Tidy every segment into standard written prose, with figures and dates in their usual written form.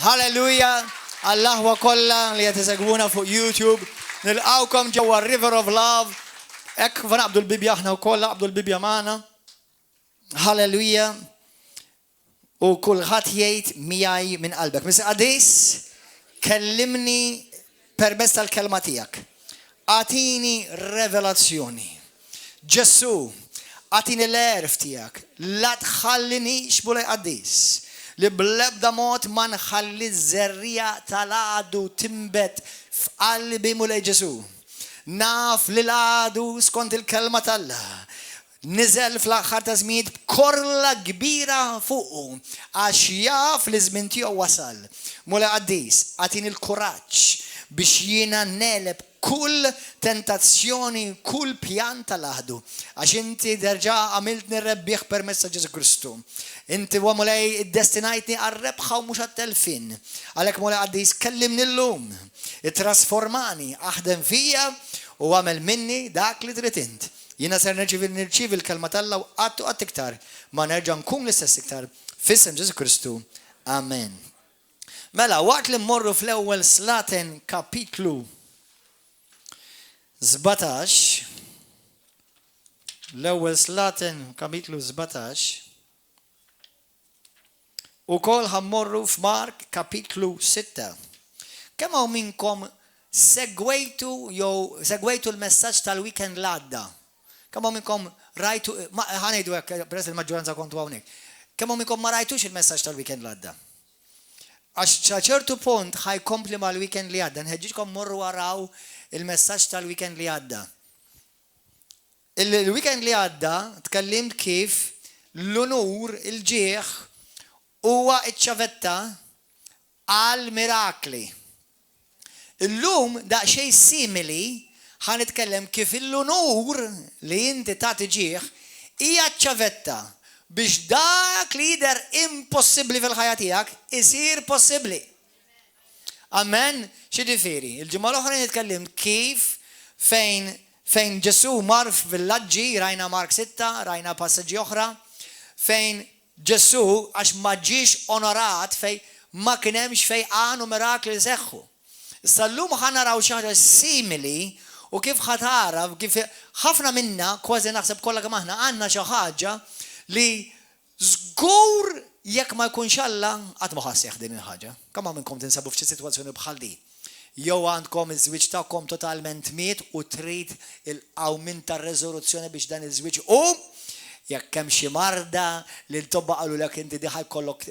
Hallelujah. Allah kolla li jatesegwuna fuq YouTube. Nilqawkom ġewwa River of Love. Ek naqbdu l-Bibja aħna wkoll naqbdu l-Bibja magħna. Hallelujah. U kulħadd jgħid miegħi minn qalbek. Mis qadis kellimni permezz tal-kelma tiegħek. Għatini revelazzjoni. Ġesu, għatini l-erf tiegħek. La tħallinix bulej qaddis. Li bl-ebda mod ma nħalli żerrija tal-għadu timbet f'qalbi mulej Ġesu. Naf li l-għadu skont il-kelma tal-Allah. Nizel fl-aħħar ta' żmien b'korla kbira fuqu għax jaf li żmien tiegħu wasal. Mulej qaddis, għatini l-kuraġġ biex jiena neleb kull tentazzjoni, kull pjan tal-għadu. Għax inti derġa għamiltni rebbieħ permezz ta' Ġesu Kristu. Inti wa mulej id-destinajtni għal-rebħa u mhux għat-telfin. Għalhekk mulej qaddis kellimni llum. Ittrasformani, aħdem fija u għamel minni dak li trid int. Jiena ser nirċivi l-kelma tal-Allah u qatt iktar ma nerġa' nkun l-istess iktar f'isem Ġesu Kristu. Amen. Mela, waqt li mmorru fl-ewwel Slaten kapitlu 17, l-ewwel Slaten kapitlu 17, ukoll ħammorru f'Mark kapitlu 6. Kemm hawn minnkom segwejtu l-messaġġ tal-weekend l-għadda? Kemm hawn minnkom rajtu ħanejdu hekk peress il-maġġoranza kontu hawnhekk. Kemm hawn minnkom ma rajtux il-messaġġ tal-weekend l-għadda? Għax ċertu punt ħajkompli mal-weekend li għadda. Nħeġġiġkom morru waraw il-messaġġ tal-weekend li għadda. Il-weekend li għadda tkellimt kif l-unur, il-ġieħ, huwa iċ-ċavetta għal mirakli. Illum daqsxejn simili ħanitkellem kif l-unur li inti tagħti ġieħ hija ċ-ċavetta biex dak li jidher impossibbli fil-ħajja tiegħek isir possibbli. Amen. X'jiġifieri? Il-ġimgħa l-oħra nitkellimt kif fejn Ġesu mar f'villaġġi, rajna Mark 6, rajna passaġġi oħra, fejn Ġesu għax ma ġiex onorat fejn ma kien hemmx fejn għanu mirakli seħħu. Issa llum ħanaraw xi ħaġa simili u kif ħatara, kif ħafna minna, kważi naħseb kollha kemm aħna għandna xi ħaġa li żgur jekk ma jkunx Alla qatt ma ħassieħ din il-ħaġa. Kemm minnkom tinsabu f'xi sitwazzjoni bħal di. Jew għandkom iż-żwieġ tagħkom totalment miet u trid il-qawmin tar-reżoluzzjoni biex dan iż-żwieġ jekk hemm xi marda li l-tobba qalulek inti diħaj kollok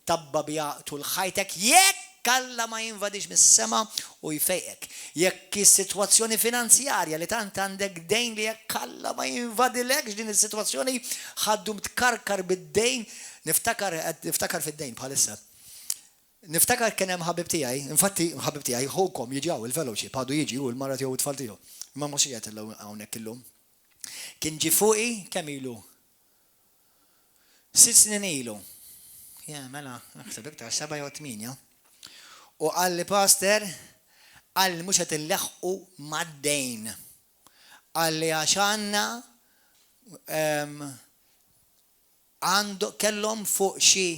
tabba biha tul ħajtek jekk Alla ma jinvadix mis-sema u jfejqek. Jekk is-sitwazzjoni finanzjarja li tant għandek dejn li jekk Alla ma jinvadilekx din is-sitwazzjoni ħaddum tkarkar bid-dejn, niftakar fid-dejn bħalissa. Niftakar kien hemm ħabib tiegħi, infatti ħabib tiegħi ħolkom jiġi il-fellowship, ħadu jiġi u l-mara tiegħu t-tfal tiegħu. Ma mhux qiegħed illum hawnhekk illum. Kien ġi fuqi kemm ilu? 6 snin ilu. Ja, mela, naħseb iktar 7 jew 8. U għalli pastor, għalli mux għat il-leħqu mad-dejn. Għalli għaxanna kellhom fuq xi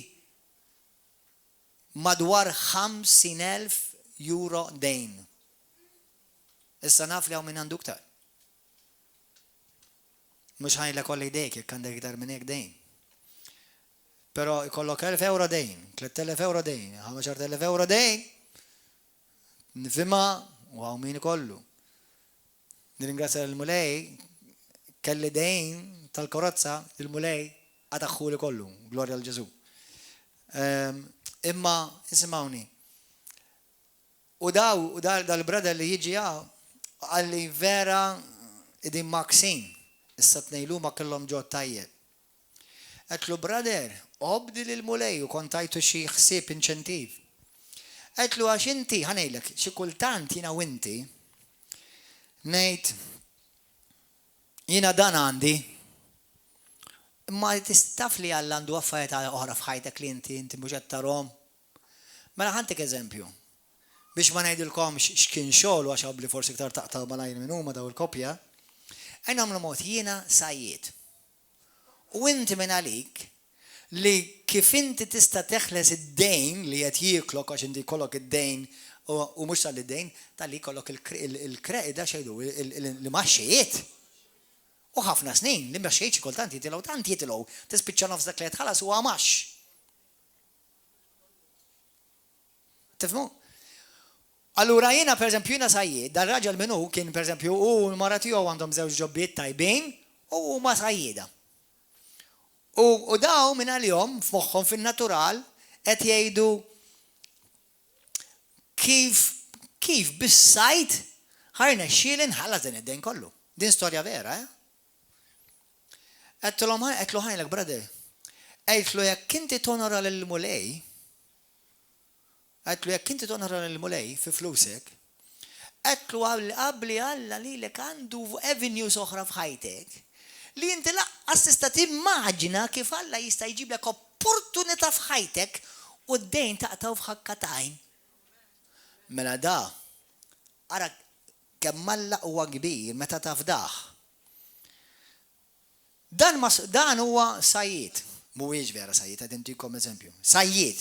madwar 50,000 euro dejn. Issa naf li għaw minn għandu ktar. Mux ħajla kolli dejk, jek għandek iktar minn hekk dejn. Pero jkollok 1,000 euro dejn, 3,000 euro dejn, 15,000 euro dejn, nifhimha u għaw min ikollu. Nirringrazzja l-mulej, kelli dejn tal-karozza, il-mulej għataħħu li kollu, glorja l-Ġesu. Imma, isimgħuni, u dal-brother li jiġi għalli vera id-din maksin, issa tnejlu ma kellhom ġo tajjeb. Għetlu, brother, obdi l-mulej u kontajtu xi ħsieb inċentiv. Għetlu, għax inti, ħanejlek, xi kultant jina u inti, ngħid jina dan għandi, imma tistaf li Alla għandu affarijiet oħra f'ħajtek li inti mhux qed tarhom. Mela ħantik eżempju. Biex ma ngħidilkomx x'kien xogħol għax qabli forsi iktar taqta' malajr minn huma daw il-kopja. Nagħmlu mod jiena sajjiet. U inti minn għalik li kif inti tista' teħles id-dejn li qed jieklok għax inti jkollok id-dejn u mhux tal-id-dejn tal-li jkollok il-kreda xejdu li maxxijiet. U ħafna snin li maxxijiet xi kultant jitilgħu tant jitilgħu tispiċċa nofs dak li qed tħallas huwa maxx. Tifhmu? Allura jiena pereżempju jiena sajjied, dal-raġel minnu kien pereżempju u l-mara tiegħu għandhom żewġ ġobbiet tajbin u huma sajjieda. U daw minn għal-jom f'moħħhom fin-natural qed jgħidu kif bis-sajt ħarna xxielin ħallas din id-dejn kollu. Din storja vera, Qedtlu ħajlek brother. Qedtlu jekk inti tonora lill-mulej, qedtlu jekk inti tonora lill-mulej fi flusek, qedtlu qabli Alla lilek għandu avenues oħra f'ħajtek. Li inti laqqas tista' timmaġina kif Alla jista' jġiblek opportunità f'ħajtek u d-dejn taqtaw f'ħakkatajn. Mela da, ara kemm Alla huwa kbir meta taf dah. Dan huwa sajjied, mhuwiex vera sajjied, qed intikom eżempju. Sajjied,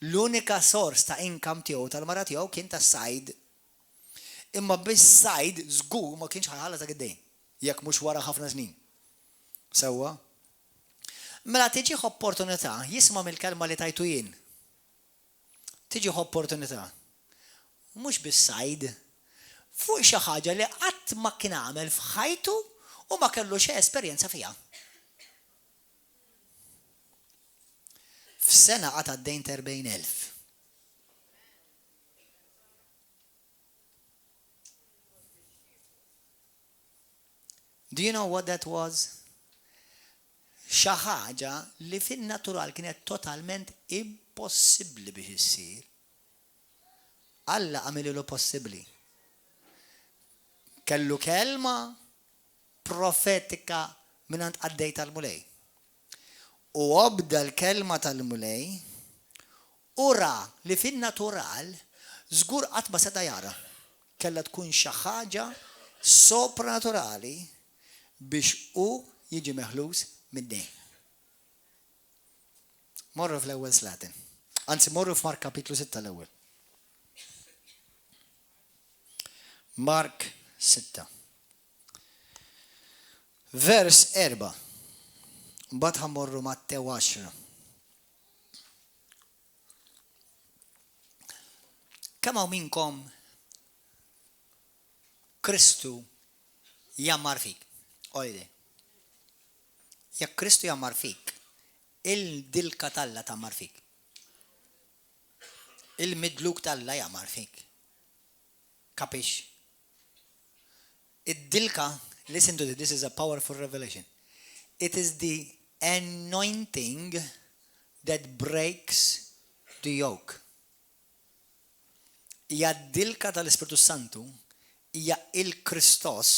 l-unika sors ta' income tiegħu tal-mara tiegħu kien tas-sajd. Imma bis-sajd żgur ma kienx ħaħallas dak id-dejn, jekk mhux wara ħafna snin. Sewwa? Mela tiġi opportunità, jisma' mill-kelma li tajtu jien. Tiġi opportunità. Mhux bis-sajd. Fuq xi ħaġa li qatt ma kien għamel f'ħajtu u ma kellu xi esperjenza fiha. F'sena qatt għaddejn 40,000. Do you know what that was? Xi ħaġa li fin-natural kienet totalment impossibbli biex issir. Alla għamilu possibbli. Kellu kelma profetika mingħand għaddej tal-mulej. U obda l-kelma tal-mulej ura li fin-natural żgur qatt ma seta' jara. Kellha tkun xi ħaġa sopranaturali biex u jiġi meħlus mid-dejn. Morru fl-ewwel slatin. Anzi morru f'Mark kapitlu 6 l-ewwel. Mark 6. Vers 4. Mbagħad ħammorru Mattew 10. Kemm hawn minkom Kristu jammar fik? Ojdi. Jekk Kristu jammar fik, il-dilka talla tammar fik. Il-midluk talla jammar fik. Kapix? Id-dilka, listen to this is a powerful revelation. It is the anointing that breaks the yoke. Hija d-dilka tal-Ispiritu Santu hija il-Kristos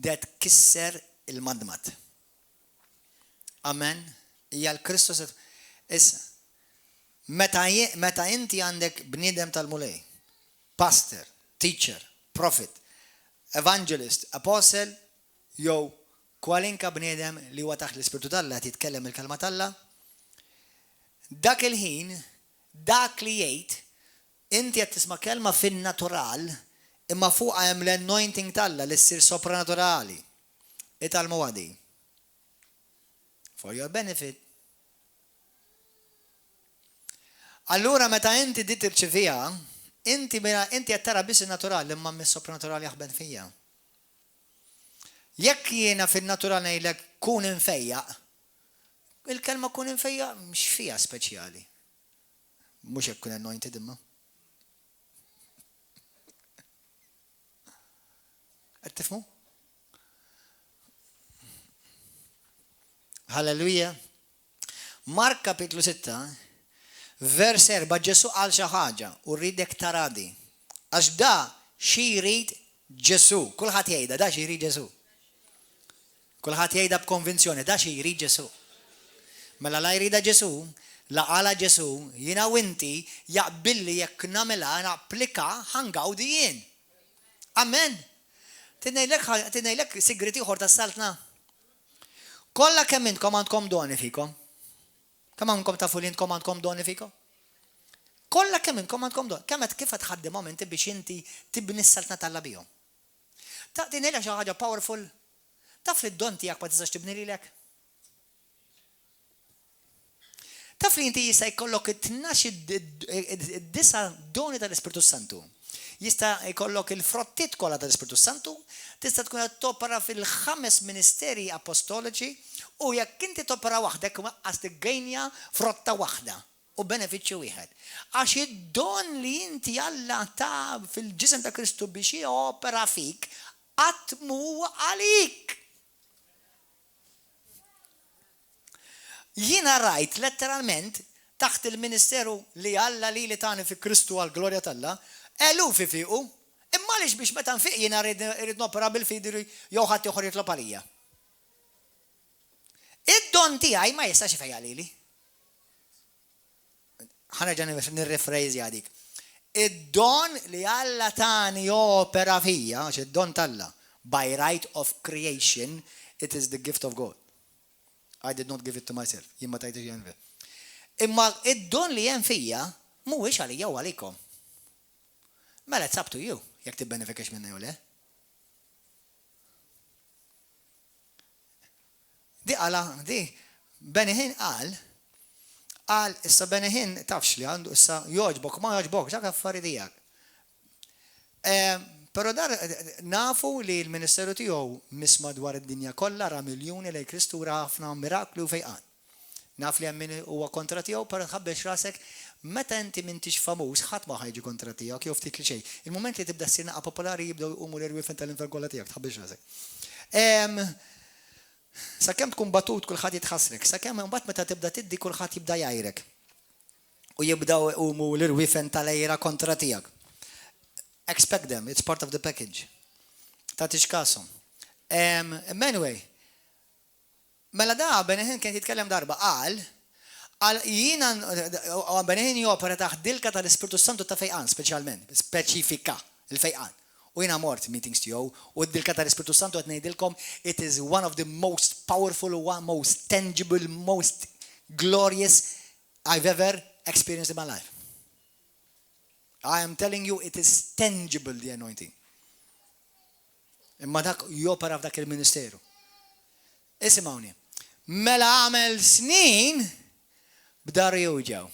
that kisser il-madmat. Amen. Hija l-Kristos. Issa, meta inti għandek bniedem tal-mulej, pastor, teacher, prophet, evangelist, apostle, jew kwalinka bniedem li huwa taħt l-Ispiritu Talla titkellem il-kelma Talla, dak il-ħin, dak li jgħid, inti qed tisma' kelma fin-natural, imma fuqha hemm l-anointing Talla li ssir sopranaturali. Italmu għadi. For your benefit. Allura meta inti di tirċivija, inti qed tara biss in-naturali imma mis-sopranaturali jaħben fija. Jekk jiena fin-natural ngħidlek kun infejjaq, il-kelma kun infejjaq mhux fija speċjali. Mhux hekk kun anointed imma. Qed tifhmu? Halleluja. Mark kapitlu 6, vers 4, Ġesu qal xi ħaġa u rridek taradi. Għax da xi jrid Ġesu. Kulħadd jgħidha da xi jrid Ġesu. Kulħadd jgħidha b'konvinzjoni da xi jrid Ġesu. Mela la jrida Ġesu, la qala Ġesu, jiena u inti jaqbilli jekk nagħmilha napplika ħangawdi jien. Amen. Tinejlek sigriti ieħor tas-saltna. Kollha kemm intkom għandkom doni fikom. Kemm għandkom tafu li intkom għandkom doni fikom? Kollha kemm inkom għandkom don. Kemm kif qed tħaddimhom inti biex inti tibni s-saltna talla bihom. Taqtin ilek xi ħaġa powerful. Taf li d-don tiegħek ma tistax tibni lilek? Taf li inti jista' jkollok id-disa doni tal-Ispiritu Santu. Jista' jkollok il-frottit kollha tal-Ispiritu Santu, tista' tkun qed topera fil-5 ministeri apostoliċi u jekk inti topera waħdek waqqas tiggejnja frotta waħda u benefiċċju wieħed. Għax id-don li inti Alla ta' fil-ġisem ta' Kristu biex jopera fik qatt mhu għalik. Jiena rajt letteralment taħt il-ministeru li Alla li tani fi Kristu għal glorja tal-Alla, elufi fiqu, imma lix biex meta nfiq jiena rrid nopera bil-fidri jew ħadd ieħor jitlob għalija. Id-don tiegħi ma jistax ifejja lili. Ħanerġa' nirrefrejżja dik. Id-don li Alla tani opera fija, għax id-don tal-Alla, by right of creation, it is the gift of God. I did not give it to myself. Jien ma tajtix jenvi. Imma id-don li jen fija, mhuwiex għalija u għalikom. Mela it's up to you, jekk tibbenefikax minna jew le. Di Benihin qal issa Benihin tafx li għandu issa joġbok ma joġbok, ġak affari dijak. Pero dar nafu li l-ministeru tiegħu misma dwar id-dinja kollha ra miljuni lejn Kristu ra ħafna mirakli u fejqan. Naf li hemm min huwa kontra tiegħu, però tħabbex rasek meta inti m'intix famuż ħadd ma ħajġi kontra tiegħek jew ftit li xejn. Il-mument li tibda ssir naqa' popolari jibdew jqumu l-irwiefen tal-infern kollha tiegħek, tħabbex rasek. Sakemm tkun batut kulħadd jitħassrek, sakemm imbagħad meta tibda tiddi kulħadd jibda jgħajrek. U jibdew jqumu l-irwiefen tal-ejra kontra tiegħek. Expect them, it's part of the package. Tatix kasom. Anyway, mela da Benihin kien jitkellem darba qal jiena Benihin jopera taħt dilka tal-Ispiritu Santu ta' fejqan speċifika il-fejqan. U jiena mort meetings tiegħu u d-dilka tal-Ispiritu Santu qed ngħidilkom it is one of the most powerful, most tangible, most glorious I've ever experienced in my life. I am telling you, it is tangible, the anointing. Imma dak jopera f'dak il-ministeru. Isimawni, mela għamel snin b'dar juġaw.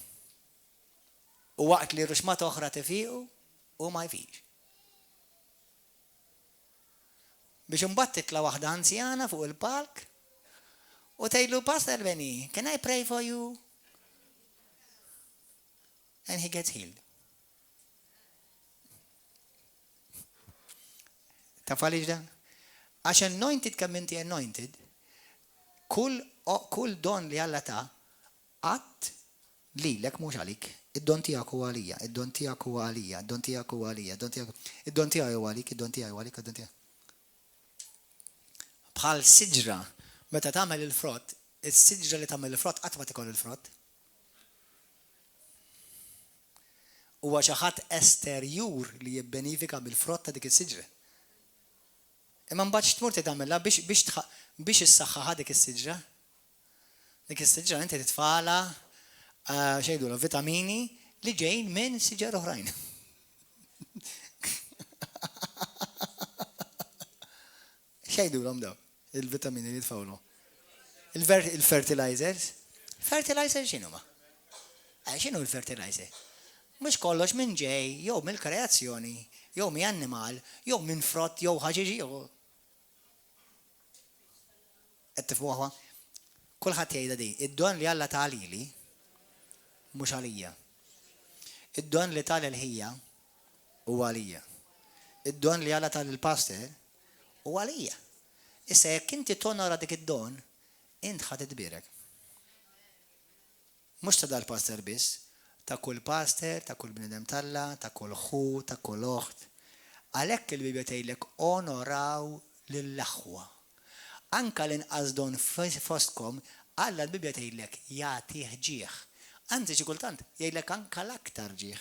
U waqt li ruxmata oħra tifiqu u ma jfiqx. Biex imbagħad titla' waħda anzjana fuq il-palk u tgħidlu Pastor Benny, can I pray for you? And he gets healed. Ta' falix dan? Għax anointed kemm inti anointed, kull don li Alla ta' qatt lilek mhux għalik. Id-don tiegħek huwa għalija, id-don tiegħek huwa għalija, id-don tiegħek huwa għalija, id-don tiegħek huwa għalik, id-don tiegħek huwa għalik, id-don tiegħek. Bħal siġra meta tagħmel il-frott, is-siġra li tagħmel il-frott qatt ma tikol il-frott. Huwa xi ħadd esterjur li jibbenifika bil-frott ta' dik is-siġra. Imma mbagħad tmur tagħmilha biex issaħħaħa dik is-siġra. Dik is-siġra inti titfala xejdulu vitamini li ġejjin minn siġar oħrajn. Xejdulhom daw il-vitamini li tfawlu. Il-fertilizers. Fertilizers x'inhuma? X'inhu l-fertilizer? Mhux kollox minn ġej, jew mill-kreazzjoni, jew mi annimal, jew minn frott, jew ħaġiġi, jew. Qed tifhmuha? Kulħadd jgħidha di, id-don li Alla ta' lili mhux għalija. Id-don li ta' l-ħija huwa għalija. Id-don li Alla ta' l-pastor huwa għalija. Issa jekk inti tonora dik id-don, int ħadd tbierek. Mhux ta' dal-pastor biss, ta' kull pastor, ta' kull bniedem Alla, ta' kull ħu, ta' kull oħt. Għalhekk il-Bibja tgħidlek onoraw lill-aħwa. Anka l-inqas don fostkom, Alla l-Bibja tgħidlek jagħtih ġieħ. Anzi xi kultant jgħidlek anka l-aktar ġieħ.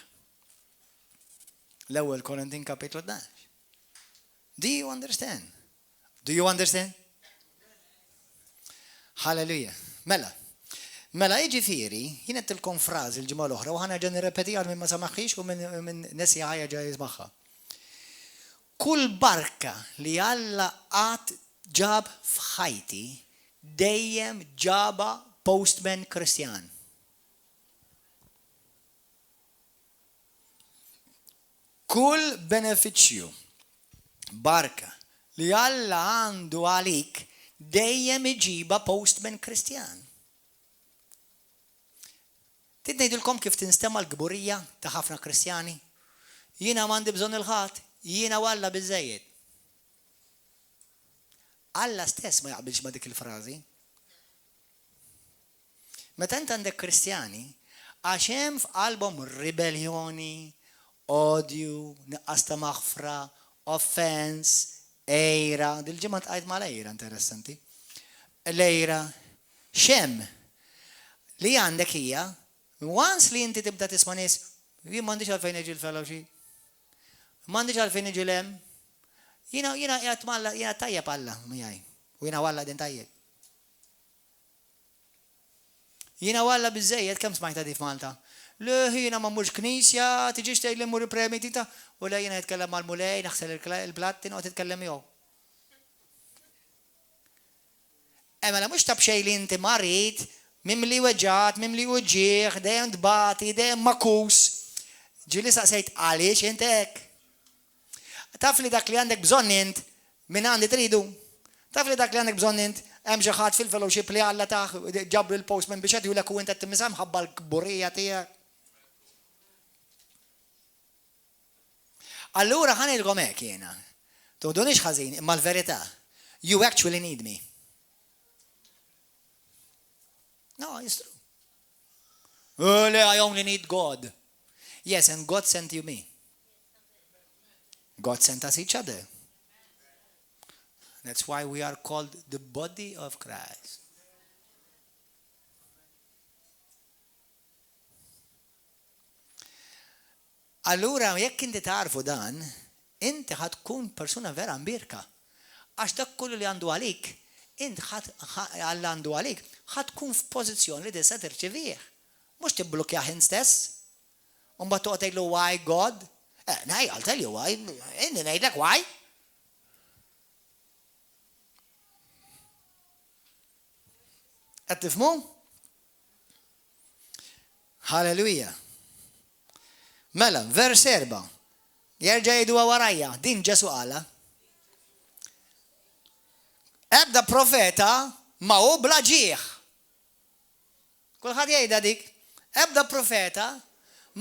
L-ewwel Korintin kapitlu 12. Do you understand? Do you understand? Hallelujah. Mela, Mela jiġifieri, jien qed tilkom frażi l-ġimgħa l-oħra u ħana ġa nirrepetiha minn ma samaħħix u minn nesi ħajja ġa jismaħħa. Kull barka li Alla qatt ġab f'ħajti dejjem ġaba postman Kristjan. Kull benefiċċju barka li Alla għandu għalik dejjem iġiba postman Kristjan. Tidnejdilkom kif tinstema l-gburija ta' ħafna Kristjani? Jiena m'għandi bżonn il-ħadd, jiena u Alla biżejjed. Alla stess ma jaqbilx ma dik il-frażi. Meta int għandek Kristjani, għax hemm f'qalbhom ribellioni, odju, nuqqas ta' maħfra, offense, ejra, dil-ġimgħa tqajt mal-ejra interessanti. L-ejra, xem li għandek hija, once li inti tibda tisma' nies, jien m'għandix għalfejn iġi l-fellowship, m'għandix għalfejn iġi l-hemm, jiena qiegħed malla, jiena tajjeb Alla miegħi, u jiena Alla din tajjeb. Jiena Alla biżejjed kemm smajta di f'Malta. Le jiena ma mmurx knisja, tiġix tgħidli mmur il-premi tita, u le jiena nitkellem mal-mulej, naħsel il-platti u titkellem jew. Mela mhux tab xejn li inti marit, mimli weġġat, mimli uġġieħ, dejjem dbati, dejjem makus. Ġieli saqsejt għaliex inti hekk. Taf li dak li għandek bżonn int minn għandi tridu. Taf li dak li għandek bżonn int hemm xi ħadd fil-fellowship li Alla taħ ġabru l-postman biex jagħtihulek u inti timisa mħabba l-kburija tiegħek. Allura ħanilkom hekk jiena. Tgħidunix ħażin, imma l-verità. You actually need me. No, it's true. Oh, I only need God. Yes, and God sent you me. God sent us each other. That's why we are called the body of Christ. Allura, jekk inti tarfu dan, inti ħatkun persuna vera mbirka. Għax dak kollu li għandu għalik, inti Alla għandu għalik, ħatkun f'pożizzjoni li tista' tirċevih. Mhux tibblukjah int stess. U mbagħad toqgħod tgħidlu why God? I'll tell you why. Inni ngħidlek why. Qed tifhmu? Halleluja. Mela, vers 4. Jerġa' jgħiduha warajja, din Ġesu qala. Ebda profeta ma hu bla ġieħ. Kulħadd jgħidha dik. Ebda profeta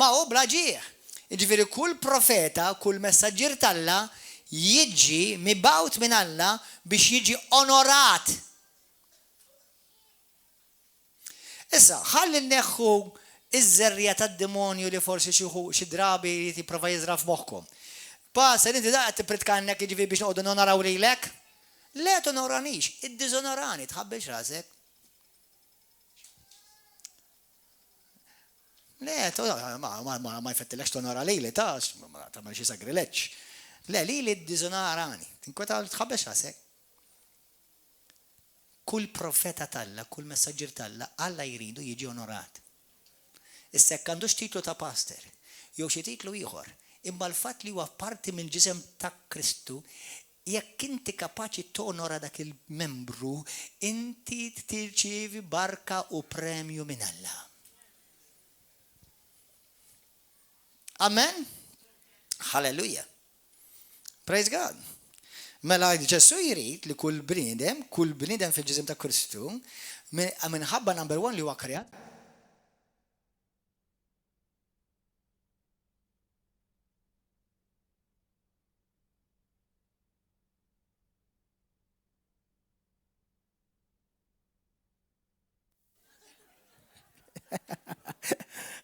ma hu bla ġieħ. Jiġifieri kull profeta, kull messaġġier tal-Alla jiġi mibgħut minn Alla biex jiġi onorat. Issa, ħalli nneħħu iż-żerrija tad-demonju li forsi xi drabi jipprova jiżra f'moħħkom. Pasa inti daqqa tippritkannek jiġifieri biex noqogħdu nonoraw lilek? Le tonoranix, id-diżonorani tħabbix rasek. Le, ma jfettilekx tonora lili, tax, ma tamel xi sagrileċ. Le, lili d-diżonorani, tinkweta tħabbix rasek. Kull profeta tal-Alla, kull messaġġier tal-Alla, Alla jridu jiġi onorat. Issa jekk għandux titlu ta' pastor, jew xi titlu ieħor, imma l-fatt li huwa parti mill-ġisem ta' Kristu, jekk inti kapaċi tonora dak il-membru, inti tirċievi barka u premju minn Alla. Amen? Halleluja. Praise God. Mela Ġesu jrid li kull bniedem fil-ġisem ta' Kristu, minħabba number 1 li huwa krejat.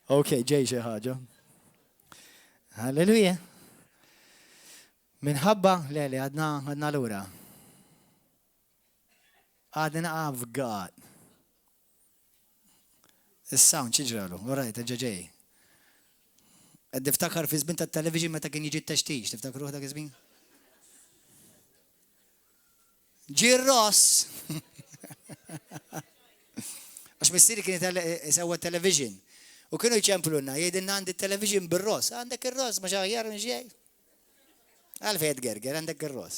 Okay, ġej xi ħaġa. Halleluja. Minħabba, le għadna lura. Għadna God. Is-sound ċiġralu, urajt, ġeġej. Tiftakar fi żmien tat-television meta kien jiġi t-taxtix, tiftakruh dak iż-żmien? Ġi Ross. Għax missieri kien isewwa television. U kienu jċempulunna, jgħidilna għandi television bir-ros. Għandek ir-ros, ma xaħjar nġej. Għalfejn gerger, għandek ir-ros.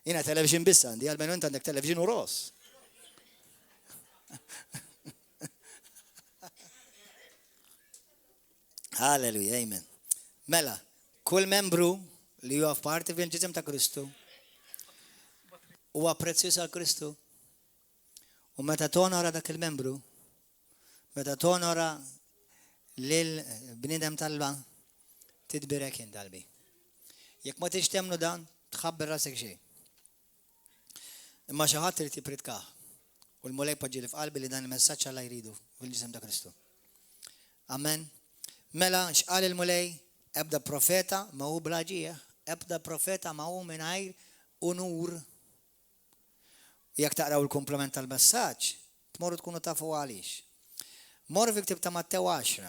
Jina television bissa għandi, għal-menu għandek television u ros. Hallelujah, amen. Mela, kull membru li huwa f'parti fil-ġisem ta' Kristu huwa prezzjuż għal Kristu. U meta tonora dak il-membru, meta tonora lil bniedem talba, tidbirek jien dalbi. Jekk ma tix temnu dan, tħabbir rasek xejn. Imma xi ħadd irid jipritkaħ. U l-mulej poġġi f'qalbi li dan il-messaġġ Alla jridu fil-ġisem ta' Kristu. Amen. Mela x'qal il-mulej? Ebda profeta ma hu blaġija, ebda profeta ma hu mingħajr unur. Jekk taqraw il-komplement tal-messaġġ, tmorru tkunu tafu għaliex. Morru fi ktib ta' Mattew 10.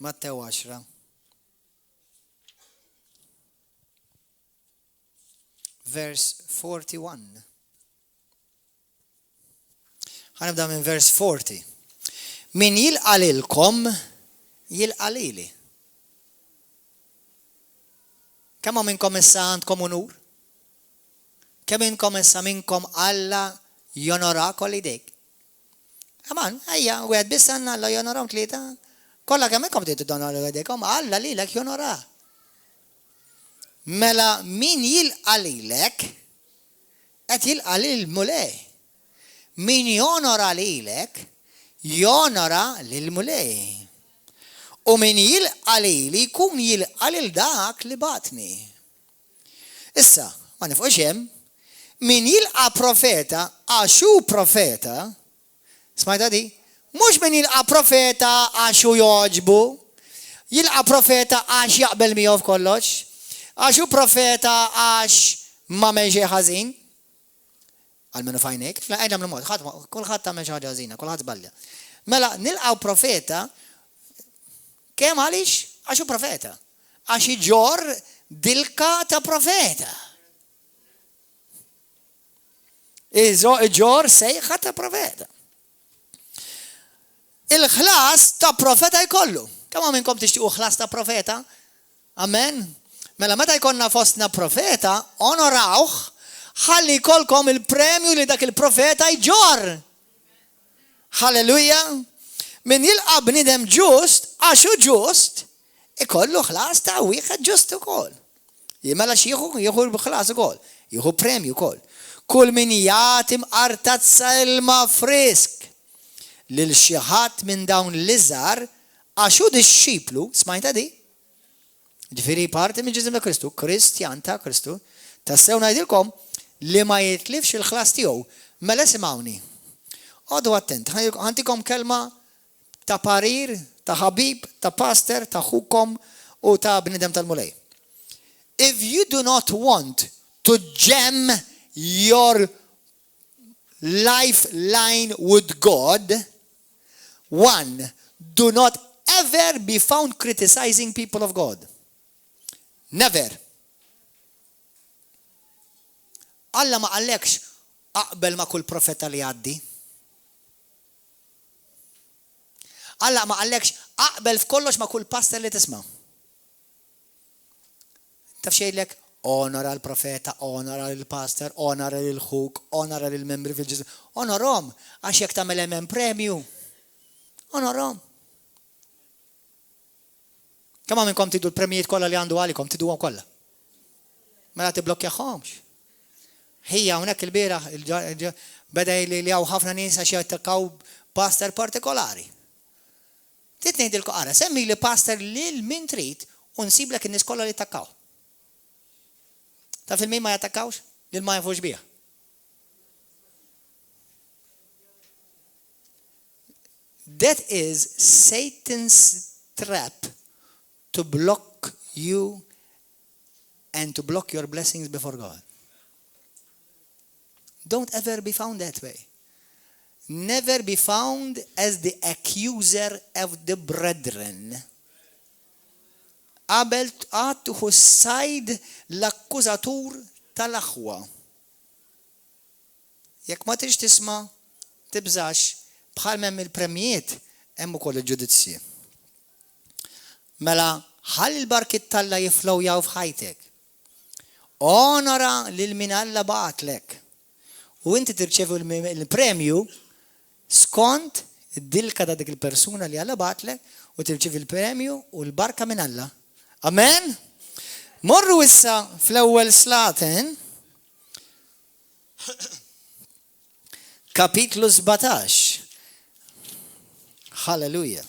Mattew 10. Verse 41. Ħanibda minn verse 40. Min jilqalilkom, jilqalili. Kemm minnkom issa għandkom unur? Kemm minnkom Alla jonora kolli dik? Aman, ejja, għed biss għanna Alla jonoram tlieta. Kolla kemm minnkom titu donna għedikom, Alla lilek jonora. Mela min jilqalilek, qed jilqalil mulej. Min jonora lilek, jonora lil-mulej. U min jilqalili kun jilqalil dak li batni. Issa, ma nifqux hemm, min jilqa profeta għaxu profeta, smajta di? Mhux min jilqa profeta għaxu joġbu, jilqa profeta għax jaqbel miegħu f'kollox, għaxu profeta għax ma meġi ħażin. Għal-menu fajnek, għajna ml-mod, kullħat ta' meġi ħażina, kullħat zbalja. Mela, nilqaw profeta, kem għalix? Għaxu profeta. Għax iġor dilka ta' profeta. Iġor sejħa ta' profeta. Il-ħlas ta' profeta jkollu. Kemm minnkom tixtiequ ħlas ta' profeta? Amen. Mela meta jkollna fostna profeta, onorawh, ħalli jkollkom il-premju li dak il-profeta jġor. Halleluja. Min jilqa bnidem ġust, għaxu ġust, ikollu ħlas ta' wieħed ġust ukoll. Mela jieħu ħlas ukoll, jieħu premju ukoll. Kull min jagħti mqartazza ilma frisk lil xi ħadd minn dawn l-iżgħar għaxu dixxiplu, smajta di? Ġifieri parti minn ġisem ta' Kristu, Kristjan ta' Kristu, tassew ngħidilkom li ma jitlifx il-ħlas tiegħu. Mela simgħuni. Għodu attent, ħantikom kelma ta' parir, ta' ħabib, ta' pastor, ta' ħukom u ta' bnidem tal-mulej. If you do not want to jam your lifeline with God, one, do not ever be found criticizing people of God. Never. Alla ma għallekx aqbel ma kull profeta li għaddi. Alla ma għallekx aqbel f'kollox ma kull pastor li tisma. Taf xejlek, onora l-profeta, onora l-pastor, onora l-ħuk, onora l-membri fil-ġism. Onorom, għax jek tamel emmen premju. Onorom. Kama minnkom tidu l-premijiet kolla li għandu għalikom, tidu għom kolla. Mela tiblokkjaħomx. Hija unek il-bira, beda li għaw ħafna nis għax jattakaw pastor partikolari. Titnejt il-qara, semmi li pastor lil-min trit unsiblek in-nis kolla li takkaw. Ta' fil-min ma jattakkawx? Lil ma jafux bija. That is Satan's trap to block you and to block your blessings before God. Don't ever be found that way. Never be found as the accuser of the brethren. Qabel tqattu sajd l-akkużatur tal-aħwa. Jekk ma tix tisma' tibżax bħal m'hemm il-premijiet hemm ukoll il-ġudizzji. Mela ħalli l-barkit tal-Alla jiflowjaw f'ħajtek. Onora lil min Alla bagħatlek. U inti tirċevu il-premju skont id-dilka ta' dik il-persuna li Alla bagħatlek u tirċevi il-premju u l-barka minn Alla. Amen? Morru issa fl-ewwel Slatin, kapitlu 17. Halleluja.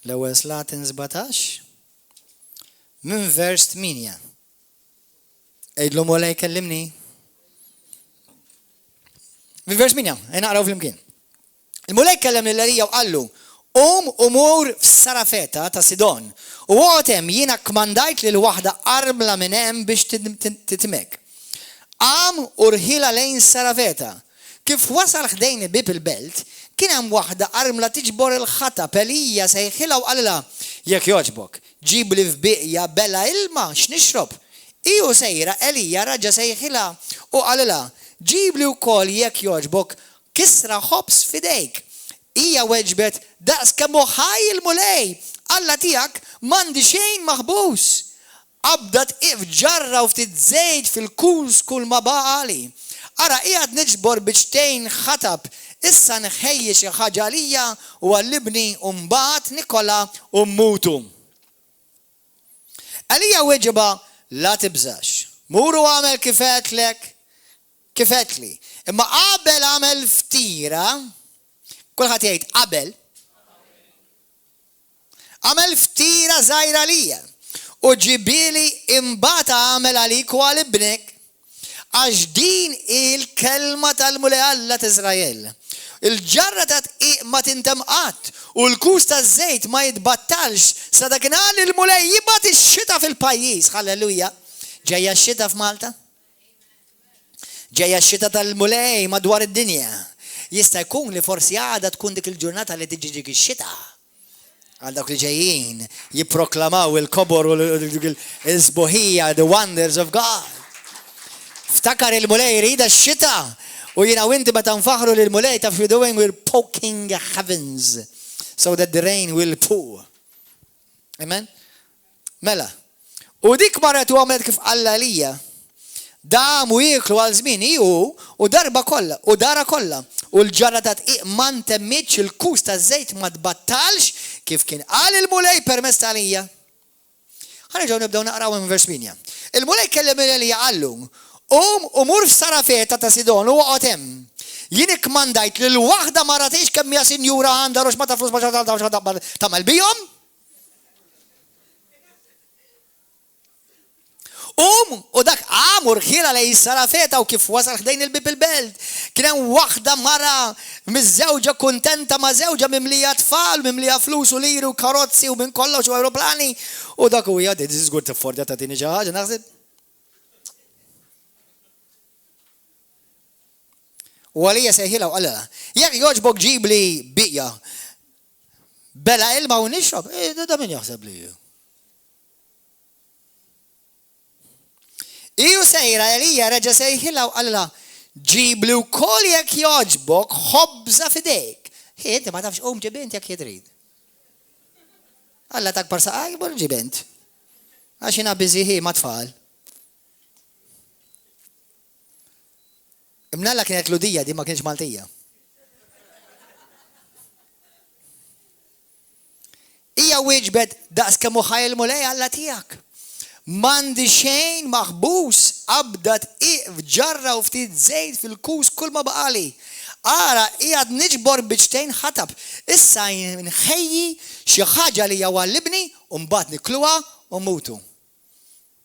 L-ewwel Slatin 17 minn vers 8. Ejdlu mola jkellimni. Minn vers 8, naqraw fl-imkien. Il-mulej kellem l-Elija u qallu, umur f'Sarafeta ta' Sidon, u għotem jiena kmandajt li l-wahda armla minn hemm biex titmek. Urħila lejn Sarafeta. Kif wasal ħdejn bib il-belt, kien hemm waħda armla tiġbor il-ħatab, Elija sejħilha u qalilha, jekk jogħġbok, ġib li f'biqja bella ilma x'nixrob. Iju sejra Elija raġa sejħilha u qalilha, ġib li wkoll jekk jogħġbok kisra ħobs fidejk. Hija weġbet daqs kemm ħaj il-mulej, Alla tiegħek m'għandi xejn maħbus. Abdat ġarra u ftit żejt fil-kus kull ma baqali. Ara qiegħed niġbor biċtejn ħatab, issa nħejji xi ħaġa għalija u għallibni u mbagħad nikola u mmutu. Elija weġiba la tibżax. Muru għamel kifetli. Imma qabel għamel ftira, kulħadd jgħid qabel. Għamel ftira żgħira lija. U ġibili imbagħad għamel għalik u għal ibnek. Għax din il-kelma tal-mulej Alla t'Iżrael. Il-ġarra ta' tqiq ma tintemqat u l-kus ta' żejt ma jitbattalx sa dakinhar il-mulej jibgħat ix-xita fil-pajjiż. Halleluja. Ġejja x-xita f'Malta? Ġejja x-xita tal-mulej madwar id-dinja. Jista' jkun li forsi għada tkun dik il-ġurnata li tiġi dik ix-xita. Għal dawk li ġejjin jipproklamaw il-kobor u l-sbuħija, the wonders of God. Ftakar il-mulej rida x-xita u jiena u inti meta nfaħru lil-mulej taf you doing, we're poking heavens so that the rain will pour. Amen? Mela. U dik marret u għamet kif Alla Elija. Dam u jiklu għal żmien u darba kollha u dara kollha u l-ġarra ta' tqiq ma ntemmitx il-kus ta' żejt ma tbattalx kif kien qal il-mulej permezz ta' Elija. Ħanerġgħu nibdew naqraw minn vers 8. Il-mulej kellem Elija qallu, mur f'Sarafeta ta' Sidon u oqgħod hemm. Jien ikkmandajt lil waħda ma ratix kemm hija sinjura għandha rux ma ta' flus ma tagħmel bihom. U dak urħila lej Sarafeta u kif wasal ħdejn il-bib il-belt. Kien hemm waħda mara miż-żewġa kuntenta ma' żewġa mimlija tfal, mimlija flus u liru, karozzi u minn kollox u aeroplani. U dak u jgħid, this is good tifforja ta' tini xi ħaġa naħseb. U għalija sejħilha u qalilha, jekk jogħġbok ġib li biqja bela ilma u nixrob, da min jaħseb li ju. Iju sejra Elija reġa' sejħilha u qalilha, ġib li wkoll jekk jogħġbok ħobża f'idejk. Inti ma tafx qum ġibint jekk jitrid. Alla takbar saqaj bol ġibint. Għax jiena biżi ma' tfal. Imnalla kienet ludija di ma kienx Maltija. Hija wieġbet daqs kemm ħaj il-mulej Alla tiegħek. M'għandi xejn maħbus abdat ġarra u ftit żejt fil-kus kull ma baqali. Ara qiegħed niġbor biċtejn ħatab. Issa nħejji xi ħaġa li jawallibni u mbagħad nikluha u mutu.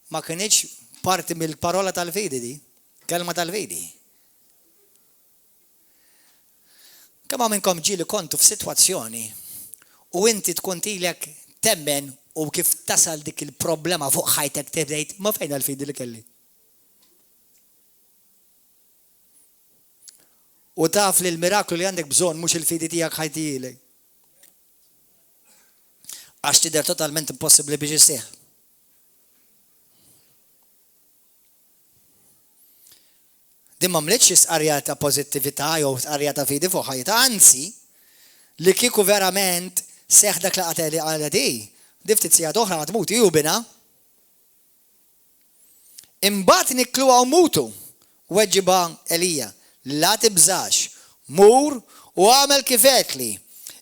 Ma kienx parti mill-parola tal-fidi di, kelma tal-fidi. Kemm minnkom ġieli kontu f'sitwazzjoni u inti tkun tilek temmen u kif tasal dik il-problema fuq ħajtek tibdejt, ma fejn għal-fidi li kelli. U taf li l-miraklu li għandek bżon mux il-fidi tijak ħajtijilek. Għax tider totalment impossibli biex jisseħ. Din ma mlitx isqarja ta' pożittività jew isqarja ta' fidi fuq ħajta, anzi li kieku verament seħ dak li qateli għal di, diftit sigħat oħra ma tmut ju bina. Imbagħad nikluha u mutu, weġġiba Elija, la tibżax, mur u għamel kif qedtli.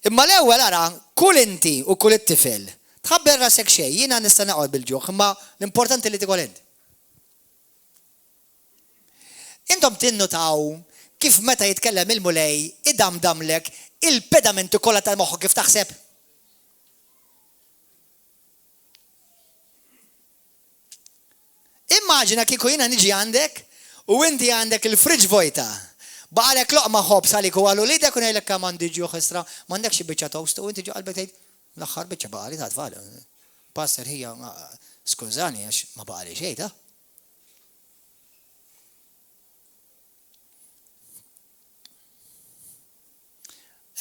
Imma l-ewwel ara kull inti u kull it-tifel. Tħabber rasek xejn, jiena nista' naqgħod bil-ġuħ, imma l-importanti li tikol int. Intom tinnotaw kif meta jitkellem il-mulej idamdamlek il-pedamenti kollha tal-moħħu kif taħseb. Immaġina kieku jiena niġi għandek u inti għandek il-friġ vojta. Baqalek loqma ħobs għalik u għallu li dak un għajlek kamandi ġuħ istra, mandek xie bieċa toast u inti ġu għalbek tgħid l-aħħar bieċa baqali ta' tfal. Passer hija, skużani għax ma baqali xejn ta'.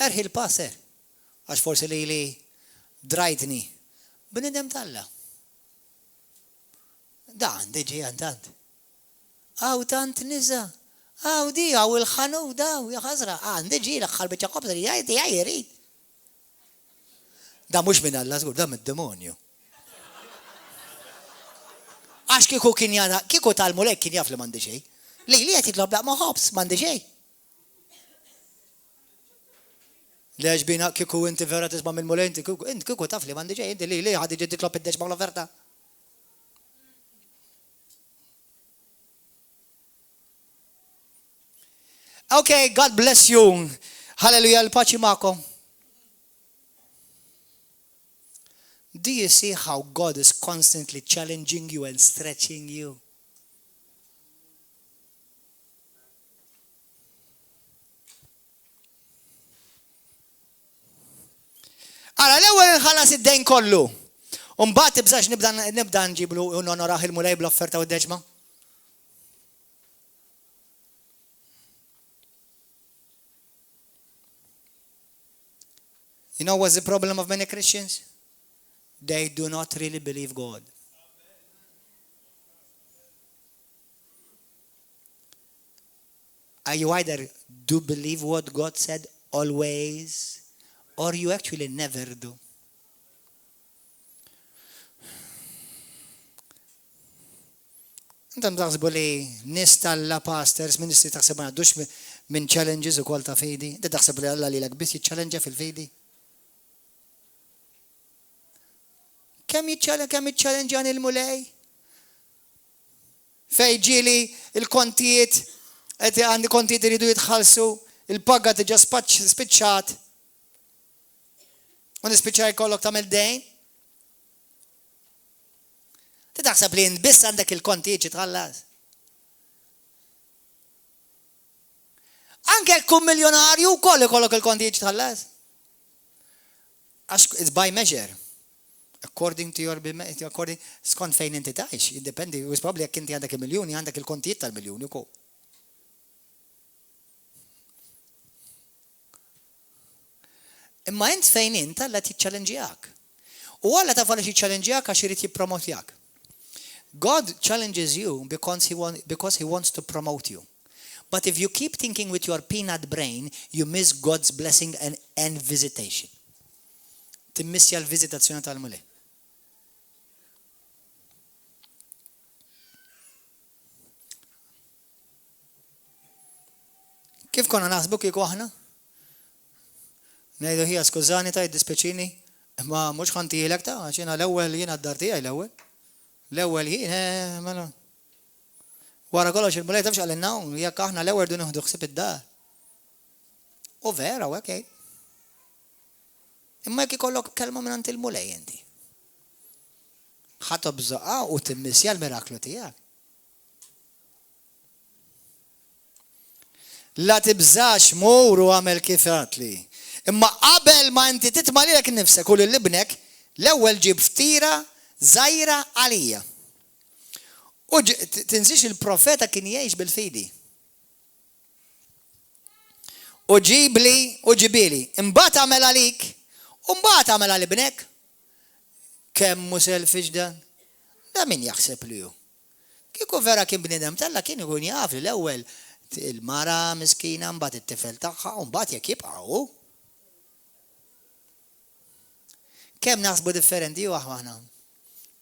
Erħi l-passer, għax forsi li drajtni, b'nidem talla. Da għandi ġi għandant. Għaw tant niza, għaw di għaw il-ħanu daw, jaħazra, għandi ġi l-axħal bieċa qobza li jgħajti jgħajri. Da mux minn Alla zgur, da mid-demonju. Għax kiku kien jana, kiku tal-mulek kien jaf li mandi xej. Li għet jitlob laqma ħobs, mandi xej. Leġ bina kiku inti vera tisma minn mulej, inti kiku taf li mandi xej, inti li għaddi ġed titlob id-deċma l-offerta. Okay, God bless you. Hallelujah, l-paċi ma'kom. Do you see how God is constantly challenging you and stretching you? Ara, l-ewwel nħallas id-dejn kollu. Mbagħad tibżax nibda nġiblu u nonoraħ il-mulej bl-offerta u d-deġma. You know what's the problem of many Christians? They do not really believe God. You either do believe what God said always, or you actually never do. Intom taħsbu li nistalla pastors, ministri taħseb ma għaddux minn challenges u kol ta' fidi. Da taħseb li Alla li l-akbis jitchallenge fil-fidi. Kemm jitchallenge għan il-mulej? Fej ġili il-kontijiet, għandi kontijiet iridu jitħalsu, il-pagga tiġa spiċċat. U nispiċċaj kollok tamel dejn. Taħseb li biss għandek il-kontijiet jitħallas. Anke kun miljonarju kollu kollok il-kontijiet jitħallas. It's by measure. According to your, skont fejn inti taħx, jiddependi, u probably jekk inti għandek il-miljoni, għandek il-kontijiet tal-miljoni ukoll. Imma int fejn int Alla tiċċallenġjak. U Alla taf għaliex jiċċallenġjak għax irid jippromotjak. God challenges you because he wants to promote you. But if you keep thinking with your peanut brain, you miss God's blessing and visitation. Timmissja l-vizitazzjoni tal-mulej. Kif konna naħsbu kieku aħna? Ngħidu hija skużani ta' id-dispeċini, ma mhux ħantijilek ta' għax jiena l-ewwel jiena d-dar tiegħi l-ewwel. L-ewwel jien mela. Wara kollox il-mulej tafx għalinna jekk aħna l-ewwel du nieħdu ħsieb id-dar. U vera, okej. Imma jekk ikollok kelma minn il-mulej inti. Ħatob żaqqa u timmissja l-miraklu tiegħek. La tibżax mur u għamel kif għatli. Imma qabel ma inti titma' lilek nifsek u l-libnek, l-ewwel ġib ftira żgħira għalija. U tinsix il-profeta kien jgħix bil-fidi. U ġibli u ġibili. Imbagħad għamel għalik, u mbagħad għamel għal ibnek. Kemm hu selfish dan? Da min jaħseb li hu. Kieku vera kien bniedem Alla kien ikun jaf li l-ewwel il-mara miskina mbagħad it-tifel tagħha u mbagħad jekk jibqgħu. Kemm naħsbu differenti u aħna?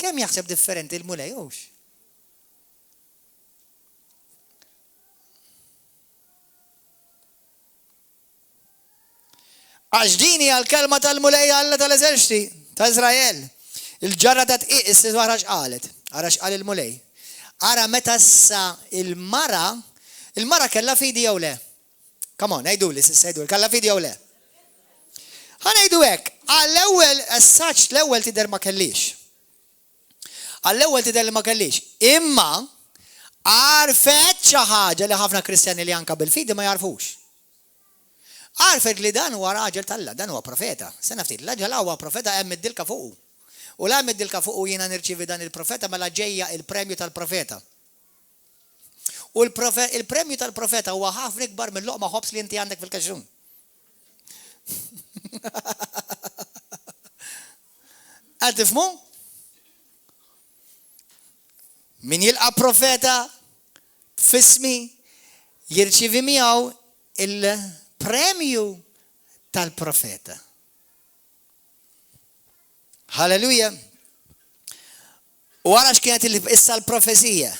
Kemm jaħseb differenti l-mulej hux? Għax dini għal-kelma tal-mulej Alla tal-eżerċiti ta' Izrael. Il-ġarra ta' tqiqis wara x'qalet, ara x'qal il-mulej. Ara meta issa il-mara kellha fidi jew le. Come on, ngħidu li s'issejdu, kellha fidi jew le. Ħanejdu hekk, għall-ewwel as-saċ l-ewwel tidher ma kellix. Għall-ewwel tidher li ma kellix. Imma għarfet xi ħaġa li ħafna Kristjani li anke bil-fidi ma jarfux. Għarfet li dan huwa raġel tal-Alla, dan huwa profeta. Sena ftit, l-raġel huwa profeta hemm id-dilka fuqu. U la id-dilka fuqu jiena nirċievi dan il-profeta mela ġejja il-premju tal-profeta. U il-premju tal-profeta huwa ħafna ikbar mill-loqma ħobs li inti għandek fil-kaxxun. Qed tifhmu? Min jilqa' profeta f'ismi jirċievi miegħu il-premju tal-profeta. Halleluja. U għara x'kienet issa l-profezija.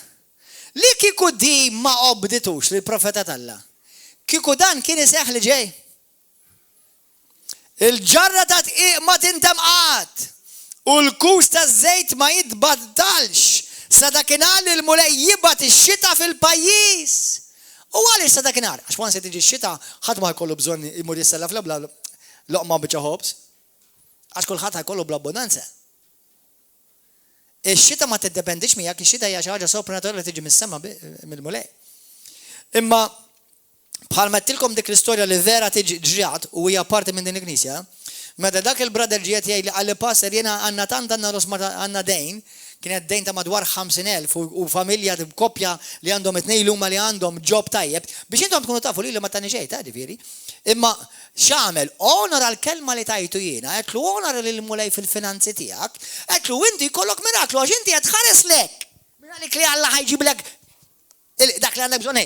Li kieku di ma obditux li profeta tal-Alla. Kieku dan kien iseħħ li ġej. Il-ġarra ta' tqiq ma tintemqat. U l-kus ta' żejt ma jitbaddalx. Sa dakinhar il-mulej jibgħat ix-xita fil-pajjiż. U għaliex sa dakinhar? Għax wan se tiġi x-xita ħadd ma jkollu bżonn imur jissellaf bla loqma biċċa ħobs. Għax kulħadd ħajkollu bl-abbondanza. Ix-xita ma tiddependix miegħek, ix-xita hija xi ħaġa soprannaturali tiġi mis-sema mill-mulej. Imma bħalma qedtilkom dik l-istorja li vera tiġi ġriat u hija parti minn din il-Knisja, meta dak il-brother ġiet jgħid li għalli passer jiena għandna tant għandna dejn, kienet dejn ta' madwar 50,000 u familja koppja li għandhom it-tnejn huma li għandhom job tajjeb biex intom tkunu tafu li ma tani xejn ta' ġifieri. Imma x'għamel onora l-kelma li tajtu jiena, qedlu onora lil mulej fil-finanzi tiegħek, qedlu inti jkollok miraklu għax inti qed tħares lek. Minn għalik li Alla ħajġiblek dak li għandek bżonn.